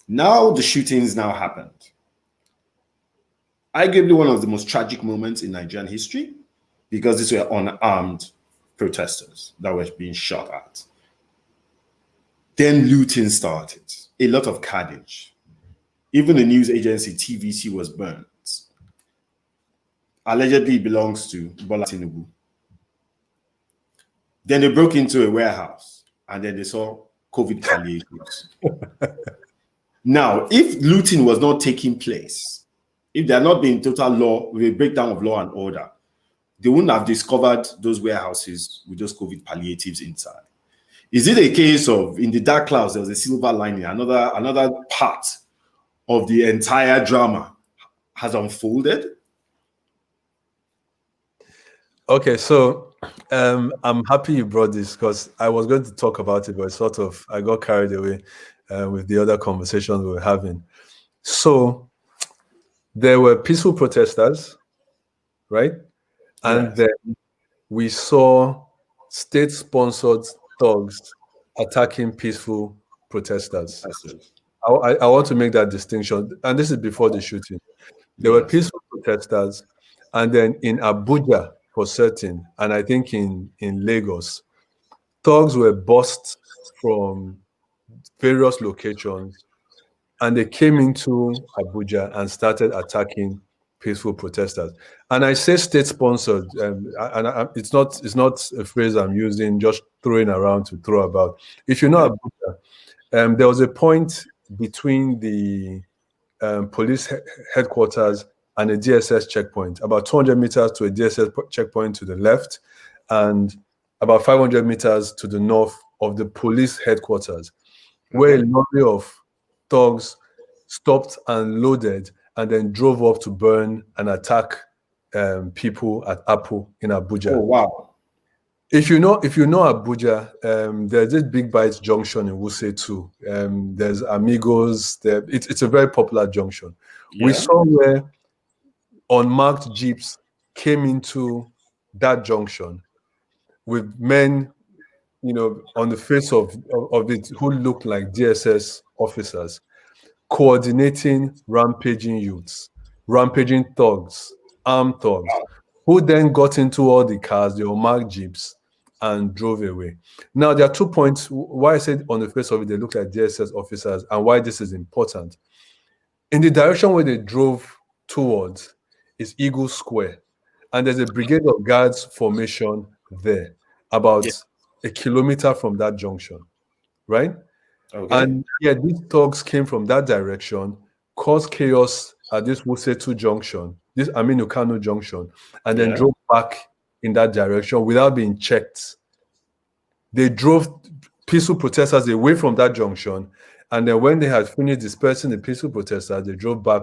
Now the shootings now happened. Arguably one of the most tragic moments in Nigerian history, because these were unarmed protesters that were being shot at. Then looting started. A lot of carnage. Even the news agency TVC was burnt. Allegedly it belongs to Bola Tinubu. Then they broke into a warehouse and then they saw COVID palliatives. Now, if looting was not taking place, if there had not been total law, with a breakdown of law and order, they wouldn't have discovered those warehouses with those COVID palliatives inside. Is it a case of, in the dark clouds, there was a silver lining, another part of the entire drama has unfolded? Okay, so I'm happy you brought this, because I was going to talk about it, but I got carried away with the other conversations we were having. So there were peaceful protesters, right? And then we saw state-sponsored thugs attacking peaceful protesters. I want to make that distinction, and this is before the shooting. There were peaceful protesters, and then in Abuja, for certain, and I think in Lagos, thugs were bussed from various locations, and they came into Abuja and started attacking peaceful protesters. And I say state-sponsored, it's not a phrase I'm using, just throwing around to throw about. If you know Abuja, there was a point between the police headquarters and a DSS checkpoint, about 200 meters to a DSS checkpoint to the left, and about 500 meters to the north of the police headquarters, where a lorry of thugs stopped and loaded and then drove up to burn and attack people at Apple in Abuja. Oh, wow. If you know Abuja, there's this Big Bites junction in Wuse too. There's Amigos. It's a very popular junction. Yeah. We saw where unmarked jeeps came into that junction with men, on the face of it, who looked like DSS officers, coordinating rampaging youths, rampaging thugs, armed thugs, who then got into all the cars, the unmarked jeeps, and drove away. Now, there are 2 points why I said on the face of it, they look like DSS officers, and why this is important. In the direction where they drove towards is Eagle Square, and there's a brigade of guards formation there, about a kilometer from that junction, right? Okay. And these thugs came from that direction, caused chaos at this Wuse 2 junction, this Aminu Kano junction, and then drove back in that direction without being checked. They drove peaceful protesters away from that junction, and then when they had finished dispersing the peaceful protesters, they drove back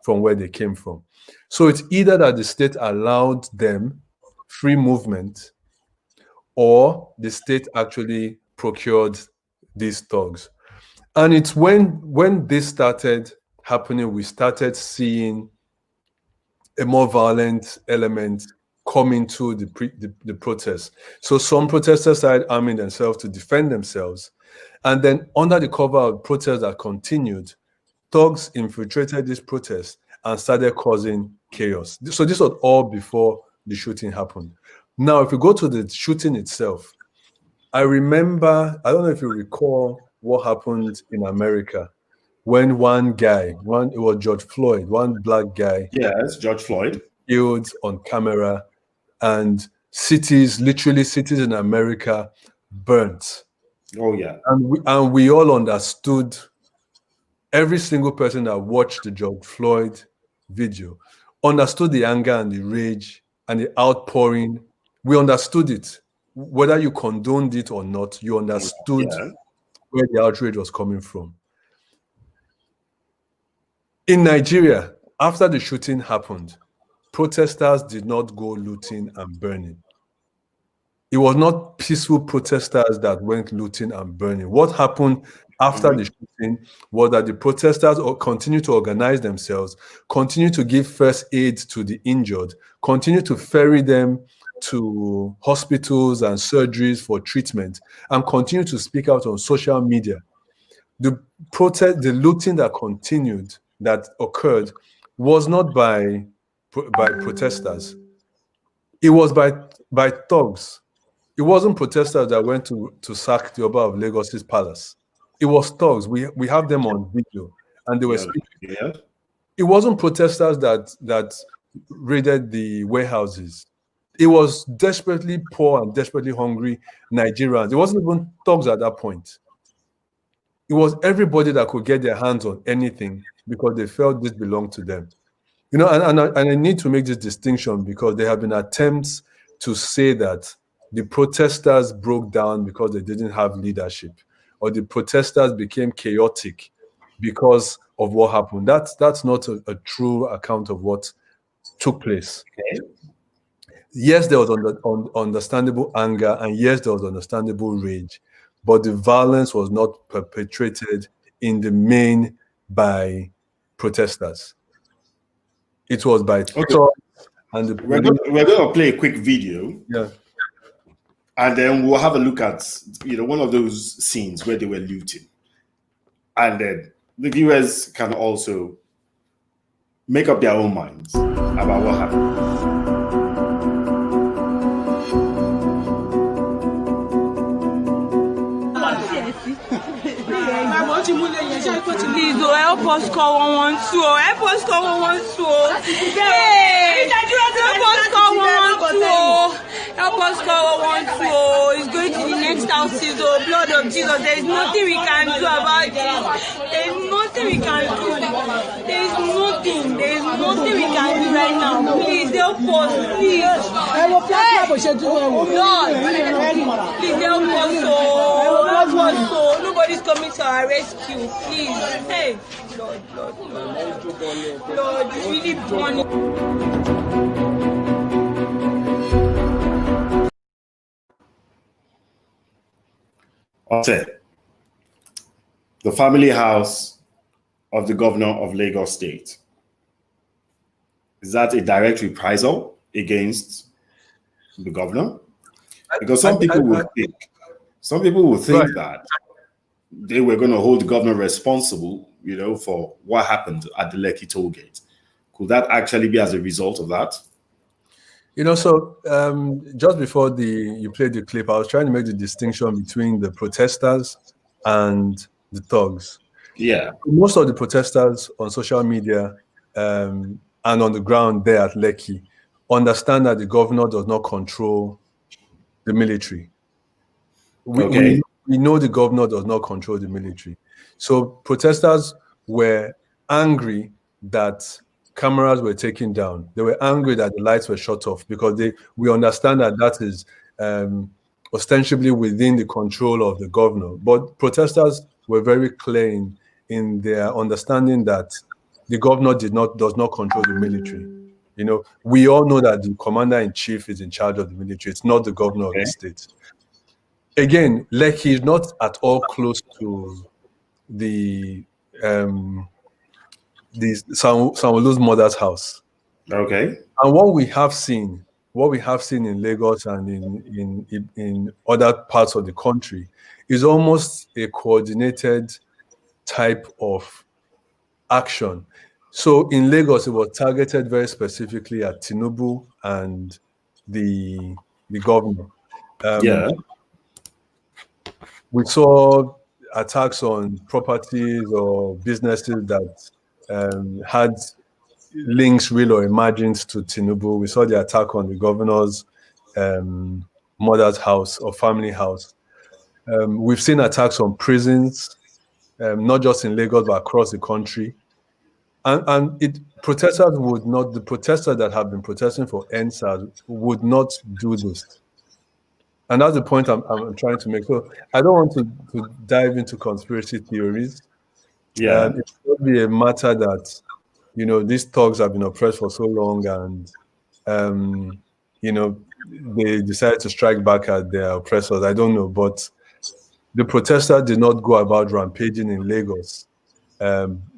from where they came from. So it's either that the state allowed them free movement, or the state actually procured these thugs. And it's when this started happening, we started seeing a more violent element come into the protest. So some protesters started arming themselves to defend themselves. And then under the cover of protests that continued, thugs infiltrated this protest and started causing chaos. So this was all before the shooting happened. Now, if we go to the shooting itself, I remember, I don't know if you recall what happened in America when one guy, it was George Floyd, one black guy. Yes, George Floyd. Killed on camera, and literally cities in America burnt. Oh, yeah. And we all understood, every single person that watched the George Floyd video understood the anger and the rage and the outpouring. We understood it. Whether you condoned it or not, you understood where the outrage was coming from. In Nigeria, after the shooting happened, protesters did not go looting and burning. It was not peaceful protesters that went looting and burning. What happened after the shooting was that the protesters continued to organize themselves, continued to give first aid to the injured, continued to ferry them to hospitals and surgeries for treatment, and continued to speak out on social media. The looting that continued, that occurred, was not by protesters. It was by thugs. It wasn't protesters that went to sack the Oba of Lagos's palace. It was thugs. We have them on video, and they were speaking. Yeah. It wasn't protesters that raided the warehouses. It was desperately poor and desperately hungry Nigerians. It wasn't even thugs at that point. It was everybody that could get their hands on anything because they felt this belonged to them. You know, and I need to make this distinction because there have been attempts to say that the protesters broke down because they didn't have leadership, or the protesters became chaotic because of what happened. That's not a true account of what took place. Okay. Yes, there was understandable anger, and yes, there was understandable rage, but the violence was not perpetrated in the main by protesters. It was by thugs and we're going to play a quick video. Yeah. And then we'll have a look at, one of those scenes where they were looting. And then the viewers can also make up their own minds about what happened. Please, help us call 112. Help us call 112. Hey, help us call 112. Help us call 112. It's going to the next houses. Oh, blood of Jesus. There is nothing we can do about this. There is nothing we can do. There is nothing. There is nothing we can do right now. Please help us. Please. Lord, please help us. Oh, help us. Oh, nobody's coming to our rescue. Please. Hey, Lord, it's really funny. Ose, the family house of the governor of Lagos State, is that a direct reprisal against the governor? Because some people will think that they were going to hold the governor responsible, for what happened at the Lekki toll gate. Could that actually be as a result of that? So just before you played the clip, I was trying to make the distinction between the protesters and the thugs. Yeah. Most of the protesters on social media and on the ground there at Lekki understand that the governor does not control the military. We know the governor does not control the military. So protesters were angry that cameras were taken down. They were angry that the lights were shut off because we understand that is ostensibly within the control of the governor. But protesters were very clear in their understanding that the governor does not control the military. We all know that the commander-in-chief is in charge of the military. It's not the governor of the state. Again, Lekki is not at all close to the Sanwo-Olu's mother's house. Okay. And what we have seen what we have seen in Lagos and in other parts of the country is almost a coordinated type of action. So in Lagos, it was targeted very specifically at Tinubu and the governor. Yeah. We saw attacks on properties or businesses that had links, real or imagined, to Tinubu. We saw the attack on the governor's mother's house or family house. We've seen attacks on prisons, not just in Lagos, but across the country. And protesters would not, the protesters that have been protesting for NSAS would not do this. And that's the point I'm trying to make. So I don't want to dive into conspiracy theories. Yeah. It's probably a matter that, these thugs have been oppressed for so long, and, they decided to strike back at their oppressors. I don't know. But the protesters did not go about rampaging in Lagos,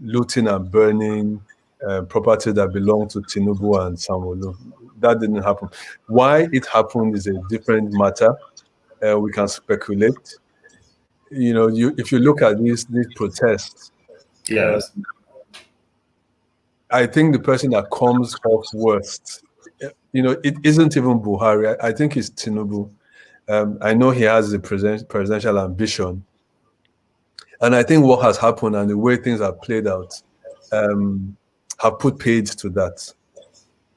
looting and burning property that belonged to Tinubu and Sanwo-Olu. That didn't happen. Why it happened is a different matter. We can speculate. If you look at these protests, Yes. I think the person that comes off worst, it isn't even Buhari. I think it's Tinubu. I know he has the presidential ambition. And I think what has happened and the way things have played out have put paid to that.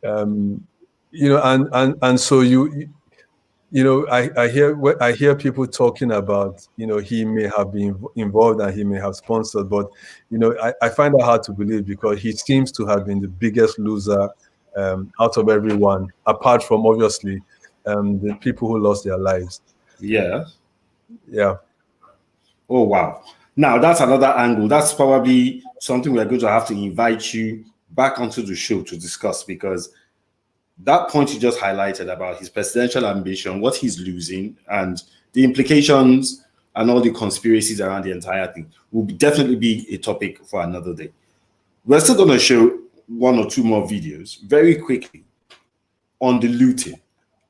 And so I hear people talking about, he may have been involved and he may have sponsored, but I find that hard to believe, because he seems to have been the biggest loser out of everyone, apart from obviously the people who lost their lives. Yeah. Yeah. Oh wow. Now that's another angle. That's probably something we're going to have to invite you back onto the show to discuss, because that point you just highlighted about his presidential ambition, what he's losing, and the implications and all the conspiracies around the entire thing will definitely be a topic for another day. We're still going to show one or two more videos very quickly on the looting,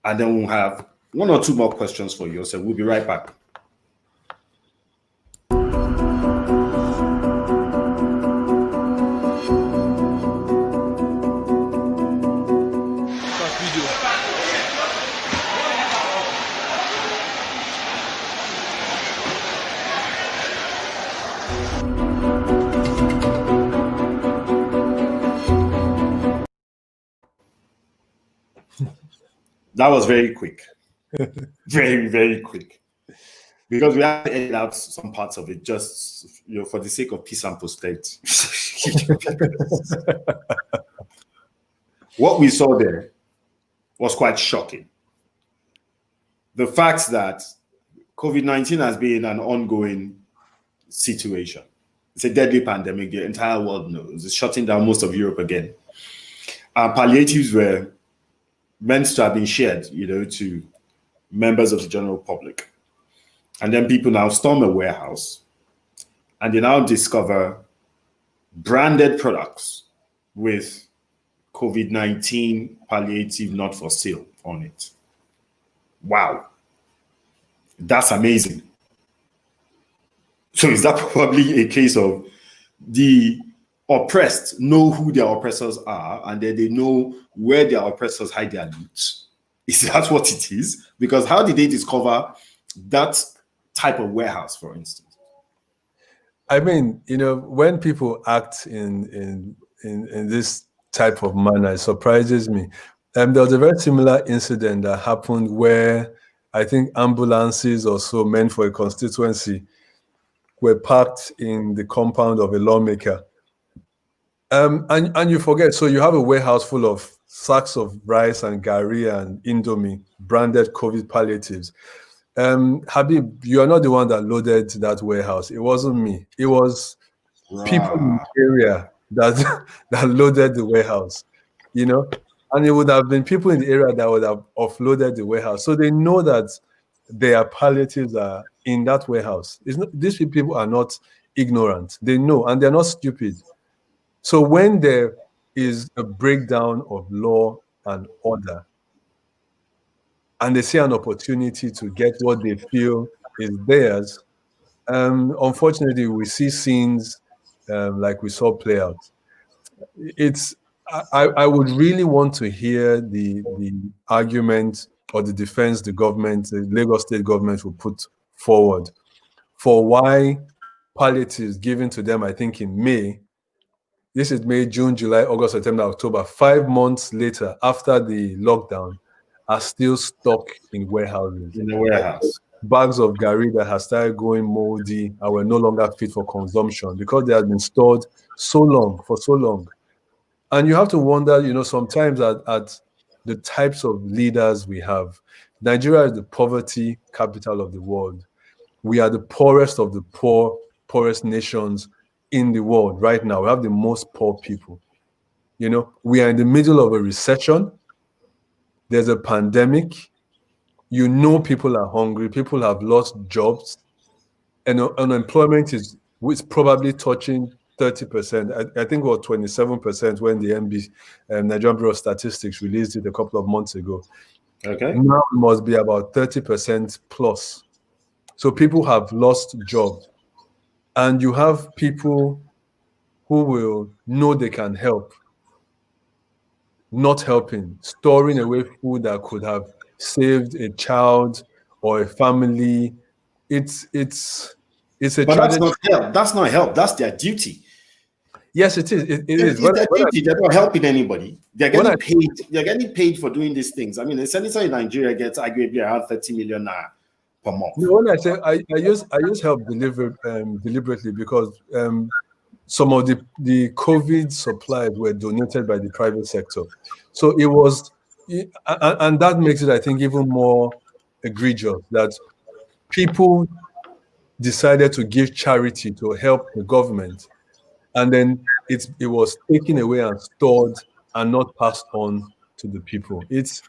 and then we'll have one or two more questions for you. So we'll be right back. That was very quick. Very, very quick. Because we have to edit out some parts of it just for the sake of peace and posterity. What we saw there was quite shocking. The fact that COVID-19 has been an ongoing situation. It's a deadly pandemic. The entire world knows. It's shutting down most of Europe again. Palliatives were meant to have been shared, to members of the general public. And then people now storm a warehouse and they now discover branded products with COVID-19 palliative not for sale on it. Wow. That's amazing. So is that probably a case of the oppressed know who their oppressors are, and then they know where their oppressors hide their loot? Is that what it is? Because how did they discover that type of warehouse, for instance? I mean, when people act in this type of manner, it surprises me. There was a very similar incident that happened where I think ambulances or so meant for a constituency were parked in the compound of a lawmaker. And you forget, so you have a warehouse full of sacks of rice and gari and Indomie, branded COVID palliatives. Habib, you are not the one that loaded that warehouse. It wasn't me. It was people in the area that loaded the warehouse, and it would have been people in the area that would have offloaded the warehouse. So they know that their palliatives are in that warehouse. These people are not ignorant. They know, and they're not stupid. So when there is a breakdown of law and order, and they see an opportunity to get what they feel is theirs, unfortunately, we see scenes like we saw play out. I would really want to hear the argument or the defense the Lagos state government will put forward for why palliatives given to them, I think in May, this is May, June, July, August, September, October, 5 months later after the lockdown, are still stuck in warehouses. In the warehouse. Bags of gari that has started going moldy and were no longer fit for consumption because they had been stored for so long. And you have to wonder, sometimes at the types of leaders we have. Nigeria is the poverty capital of the world. We are the poorest of the poorest nations in the world right now. We have the most poor people. We are in the middle of a recession. There's a pandemic. People are hungry. People have lost jobs. And unemployment is probably touching 30%. I think it was 27% when the Nigerian Bureau of Statistics released it a couple of months ago. Okay. Now it must be about 30% plus. So people have lost jobs. And you have people who will know they can help, not helping, storing away food that could have saved a child or a family. It's a But tragedy. that's not help. That's not help. That's their duty. Yes, it is. It is. It's their duty. They're not helping anybody. They're getting paid. They're getting paid for doing these things. I mean, a senator in Nigeria gets arguably around 30 million naira per month. When I say I use help deliberately because some of the COVID supplies were donated by the private sector, so it was, and that makes it, I think, even more egregious that people decided to give charity to help the government, and then it was taken away and stored and not passed on to the people. It's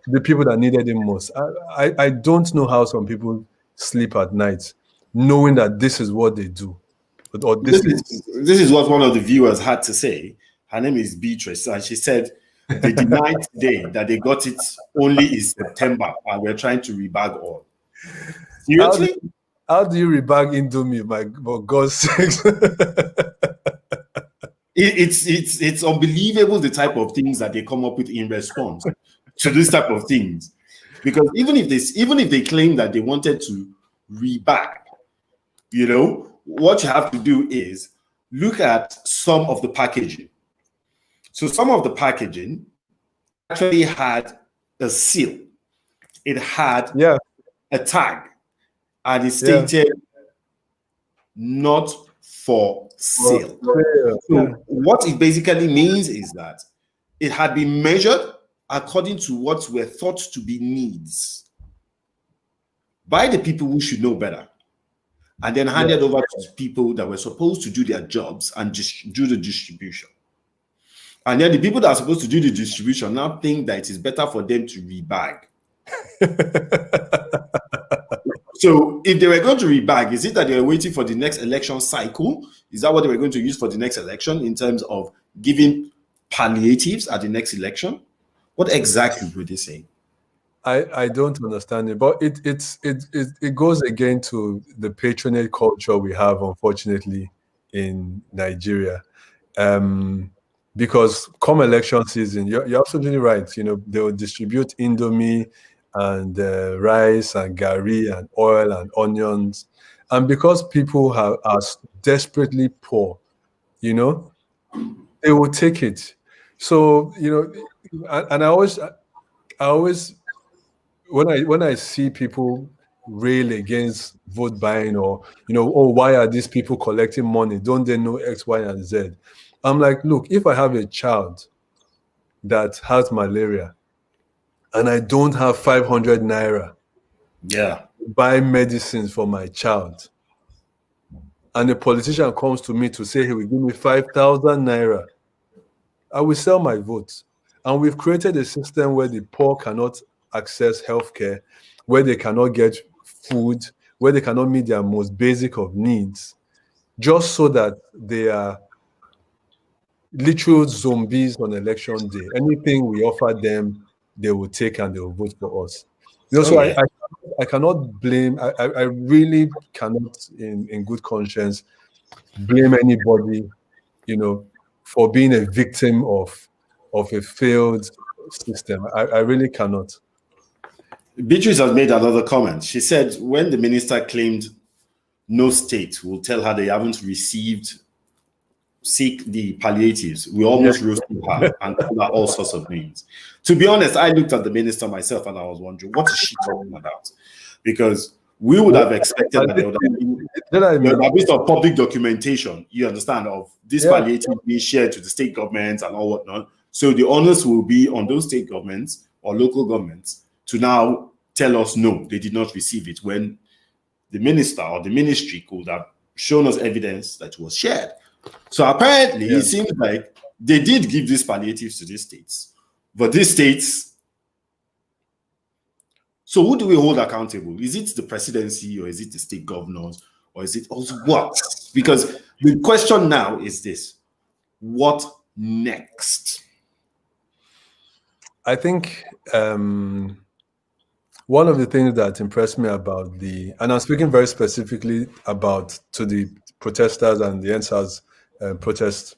the people that needed it most. I don't know how some people sleep at night knowing that this is what they do. Or this is what one of the viewers had to say. Her name is Beatrice, and she said they denied today that they got it only in September, and we're trying to rebag all. Seriously? How do you rebag Indomie, for God's sakes? It's unbelievable the type of things that they come up with in response to this type of things. Because even if they claim that they wanted to rebag, what you have to do is look at some of the packaging. So some of the packaging actually had a seal. It had a tag, and it stated not for sale. So what it basically means is that it had been measured according to what were thought to be needs by the people who should know better, and then handed over to people that were supposed to do their jobs and do the distribution. And then the people that are supposed to do the distribution now think that it is better for them to rebag. So if they were going to rebag, is it that they were waiting for the next election cycle? Is that what they were going to use for the next election in terms of giving palliatives at the next election? What exactly were they saying? I don't understand it, but it goes again to the patronage culture we have, unfortunately, in Nigeria. Because come election season, you're absolutely right. They will distribute Indomie and rice and gari and oil and onions, and because people are desperately poor, they will take it. So and I always when I see people rail against vote buying or why are these people collecting money? Don't they know X, Y, and Z? I'm like, look, if I have a child that has malaria and I don't have 500 naira to buy medicines for my child, and a politician comes to me to say he will give me 5,000 naira, I will sell my vote. And we've created a system where the poor cannot access healthcare, where they cannot get food, where they cannot meet their most basic of needs, just so that they are literal zombies on election day. Anything we offer them, they will take and they will vote for us. So yeah. I cannot blame. I really cannot, in good conscience, blame anybody, for being a victim of a failed system. I really cannot. Beatrice has made another comment. She said when the minister claimed no state will tell her they haven't seek the palliatives, we almost roasted her and called her all sorts of names. To be honest, I looked at the minister myself and I was wondering, what is she talking about? Because we would have expected that there would have been some public documentation, you understand, of this palliative being shared to the state governments and all whatnot. So the onus will be on those state governments or local governments to now tell us no, they did not receive it, when the minister or the ministry could have shown us evidence that was shared. So apparently, it seems like they did give these palliatives to these states, but these states. So who do we hold accountable? Is it the presidency, or is it the state governors, or is it also what? Because the question now is this: what next? I think one of the things that impressed me about and I'm speaking very specifically to the protesters and the NSAS protest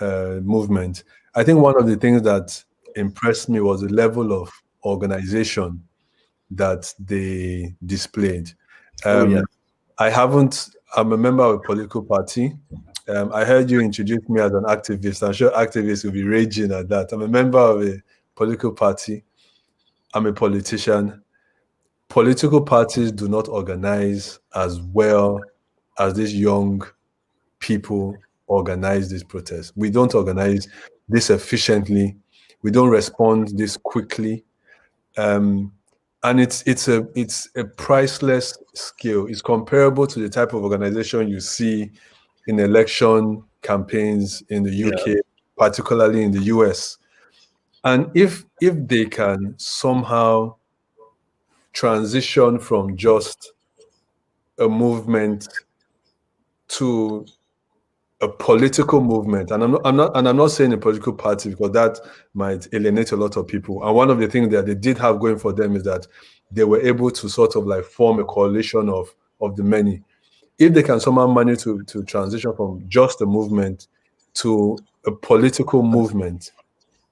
movement. I think one of the things that impressed me was the level of organization that they displayed. I'm a member of a political party. I heard you introduce me as an activist. I'm sure activists will be raging at that. I'm a member of a political party. I'm a politician. Political parties do not organize as well as these young people organize this protest. We don't organize this efficiently. We don't respond this quickly. And it's a priceless skill. It's comparable to the type of organization you see in election campaigns in the UK, particularly in the US. And if they can somehow transition from just a movement to a political movement, and I'm not saying a political party, because that might alienate a lot of people. And one of the things that they did have going for them is that they were able to sort of like form a coalition of the many. If they can somehow manage to transition from just a movement to a political movement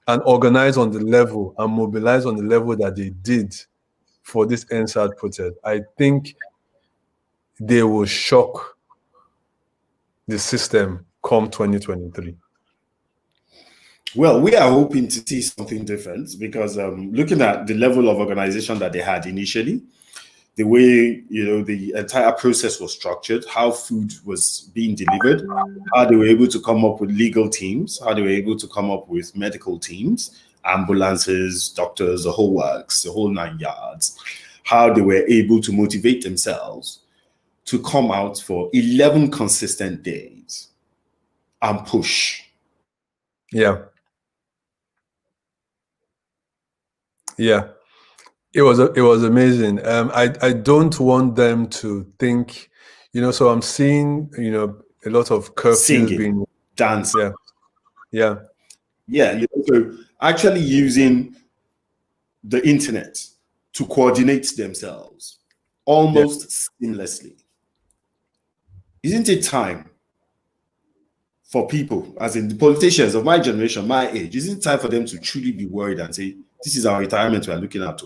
and organize on the level and mobilize on the level that they did for this NSAD protest, I think they will shock the system come 2023. Well, we are hoping to see something different, because looking at the level of organization that they had initially, the way the entire process was structured, how food was being delivered, how they were able to come up with legal teams, how they were able to come up with medical teams, ambulances, doctors, the whole works, the whole 9 yards, how they were able to motivate themselves to come out for 11 consistent days and push. Yeah. It was amazing. I don't want them to think, so I'm seeing, a lot of curfews being dancing. Yeah. So actually using the internet to coordinate themselves almost seamlessly. Isn't it time for people, as in the politicians of my generation, my age, isn't it time for them to truly be worried and say, this is our retirement we are looking at?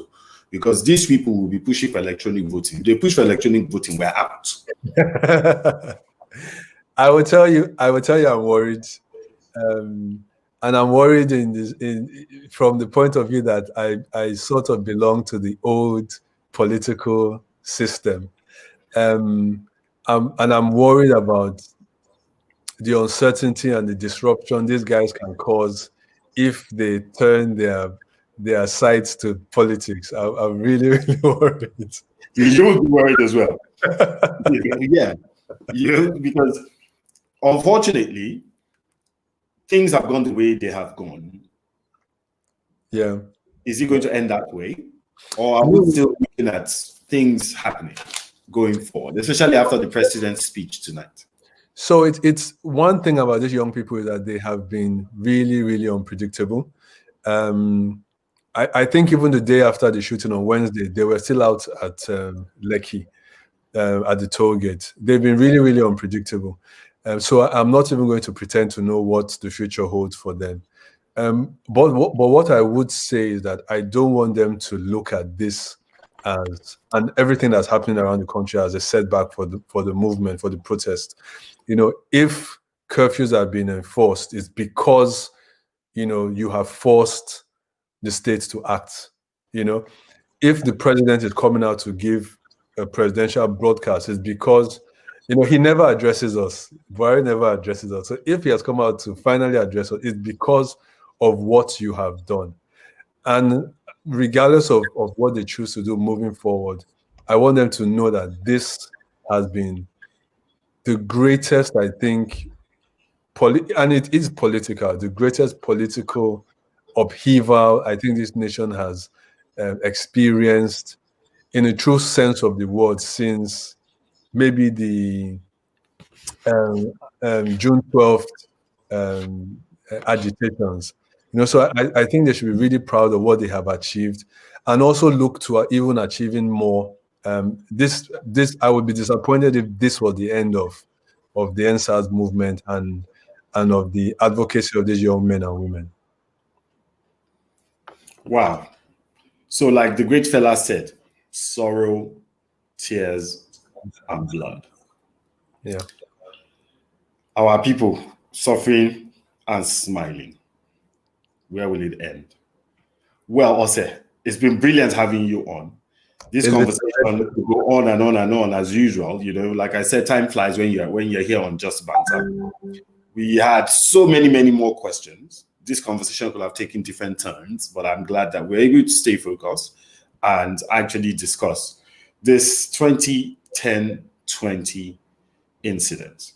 Because these people will be pushing for electronic voting. If they push for electronic voting, we're out. I will tell you I'm worried. And I'm worried from the point of view that I sort of belong to the old political system. And I'm worried about the uncertainty and the disruption these guys can cause if they turn their sights to politics. I'm really, really worried. You will be worried as well. Because unfortunately, things have gone the way they have gone. Yeah. Is it going to end that way? Or are we still looking at things happening going forward, especially after the president's speech tonight? So it's one thing about these young people is that they have been really, really unpredictable. I think even the day after the shooting on Wednesday, they were still out at Lekki at the toll gate. They've been really, really unpredictable. So I'm not even going to pretend to know what the future holds for them. But what I would say is that I don't want them to look at this as, and everything that's happening around the country, as a setback for the movement, for the protest. If curfews are being enforced, it's because you have forced the state to act. If the president is coming out to give a presidential broadcast, it's because he never addresses us. Buhari never addresses us. So if he has come out to finally address us, it's because of what you have done. And regardless of what they choose to do moving forward, I want them to know that this has been the greatest, I think, and it is political, the greatest political upheaval I think this nation has experienced in a true sense of the word since maybe the June 12th agitations. So I think they should be really proud of what they have achieved, and also look to even achieving more. This I would be disappointed if this was the end of the NSAS movement and of the advocacy of these young men and women. Wow. So like the great fella said, sorrow, tears, and blood. Yeah. Our people suffering and smiling. Where will it end? Well, Ose, it's been brilliant having you on. This conversation will go on and on and on as usual. Like I said, time flies when you're here on Just Banter. We had so many more questions. This conversation could have taken different turns, but I'm glad that we're able to stay focused and actually discuss this 2010-20 incident,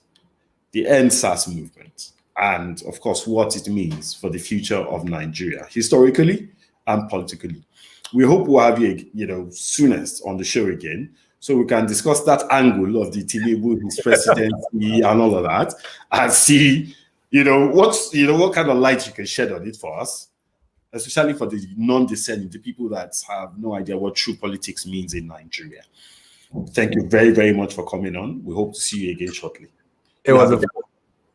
the NSAS movement, and of course, what it means for the future of Nigeria, historically and politically. We hope we'll have you, soonest on the show again, so we can discuss that angle of the Tinubu, his presidency, and all of that, and see, what kind of light you can shed on it for us, especially for the non-discerning, the people that have no idea what true politics means in Nigeria. Thank you very, very much for coming on. We hope to see you again shortly. It was a pleasure.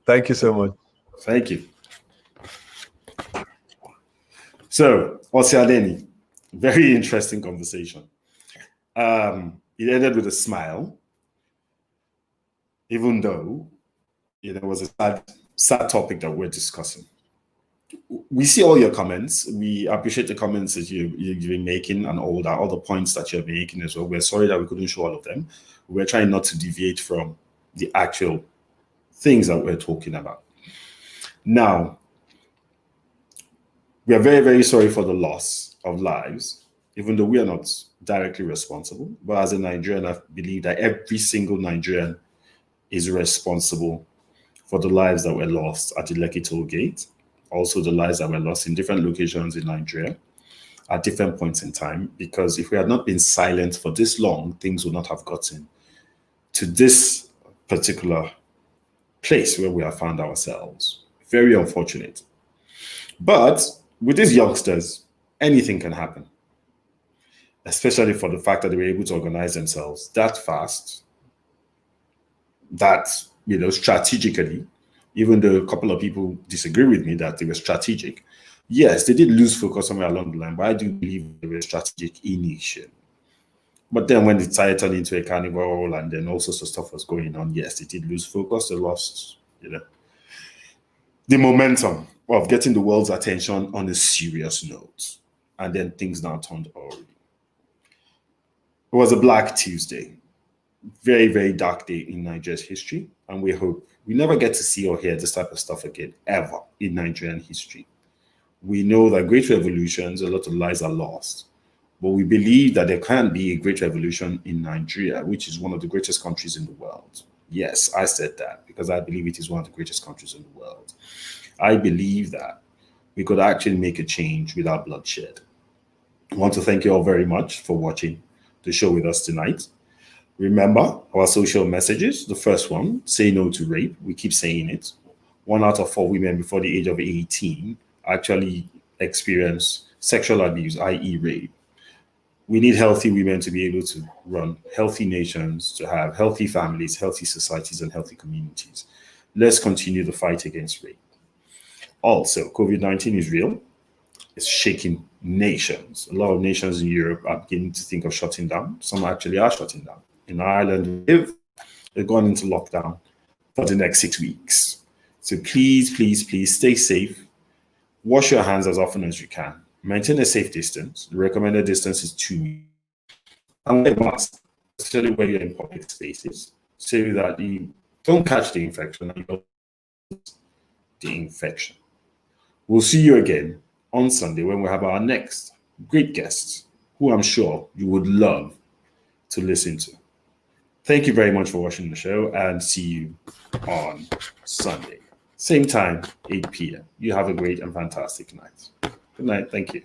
Thank you so much. Thank you. So, Ose Anenih, very interesting conversation. It ended with a smile, even though it was a sad topic that we're discussing. We see all your comments. We appreciate the comments that you've been making and all the points that you're making as well. We're sorry that we couldn't show all of them. We're trying not to deviate from the actual things that we're talking about. Now, we are very, very sorry for the loss of lives, even though we are not directly responsible. But as a Nigerian, I believe that every single Nigerian is responsible for the lives that were lost at the Lekki toll gate, also the lives that were lost in different locations in Nigeria at different points in time. Because if we had not been silent for this long, things would not have gotten to this particular place where we have found ourselves. Very unfortunate. But with these youngsters, anything can happen, especially for the fact that they were able to organize themselves that fast, that, strategically, even though a couple of people disagree with me that they were strategic. Yes, they did lose focus somewhere along the line, but I do believe they were strategic initially. But then when it started turning into a carnival and then all sorts of stuff was going on, yes, they did lose focus. They lost, the momentum of getting the world's attention on a serious note. And then things now turned ugly. It was a Black Tuesday. Very, very dark day in Nigeria's history. And we hope we never get to see or hear this type of stuff again, ever, in Nigerian history. We know that great revolutions, a lot of lives are lost. But we believe that there can be a great revolution in Nigeria, which is one of the greatest countries in the world. Yes, I said that because I believe it is one of the greatest countries in the world. I believe that we could actually make a change without bloodshed. I want to thank you all very much for watching the show with us tonight. Remember our social messages. The first one, say no to rape. We keep saying it. 1 out of 4 women before the age of 18 actually experience sexual abuse, i.e. rape. We need healthy women to be able to run healthy nations, to have healthy families, healthy societies, and healthy communities. Let's continue the fight against rape. Also, COVID-19 is real. It's shaking nations. A lot of nations in Europe are beginning to think of shutting down. Some actually are shutting down. In Ireland, they've gone into lockdown for the next 6 weeks. So please, please, please stay safe. Wash your hands as often as you can. Maintain a safe distance. The recommended distance is 2 meters. And wear masks, especially when you're in public spaces, so that you don't catch the infection and you don't the infection. We'll see you again on Sunday when we have our next great guests, who I'm sure you would love to listen to. Thank you very much for watching the show, and see you on Sunday. Same time, 8 p.m. You have a great and fantastic night. Good night. Thank you.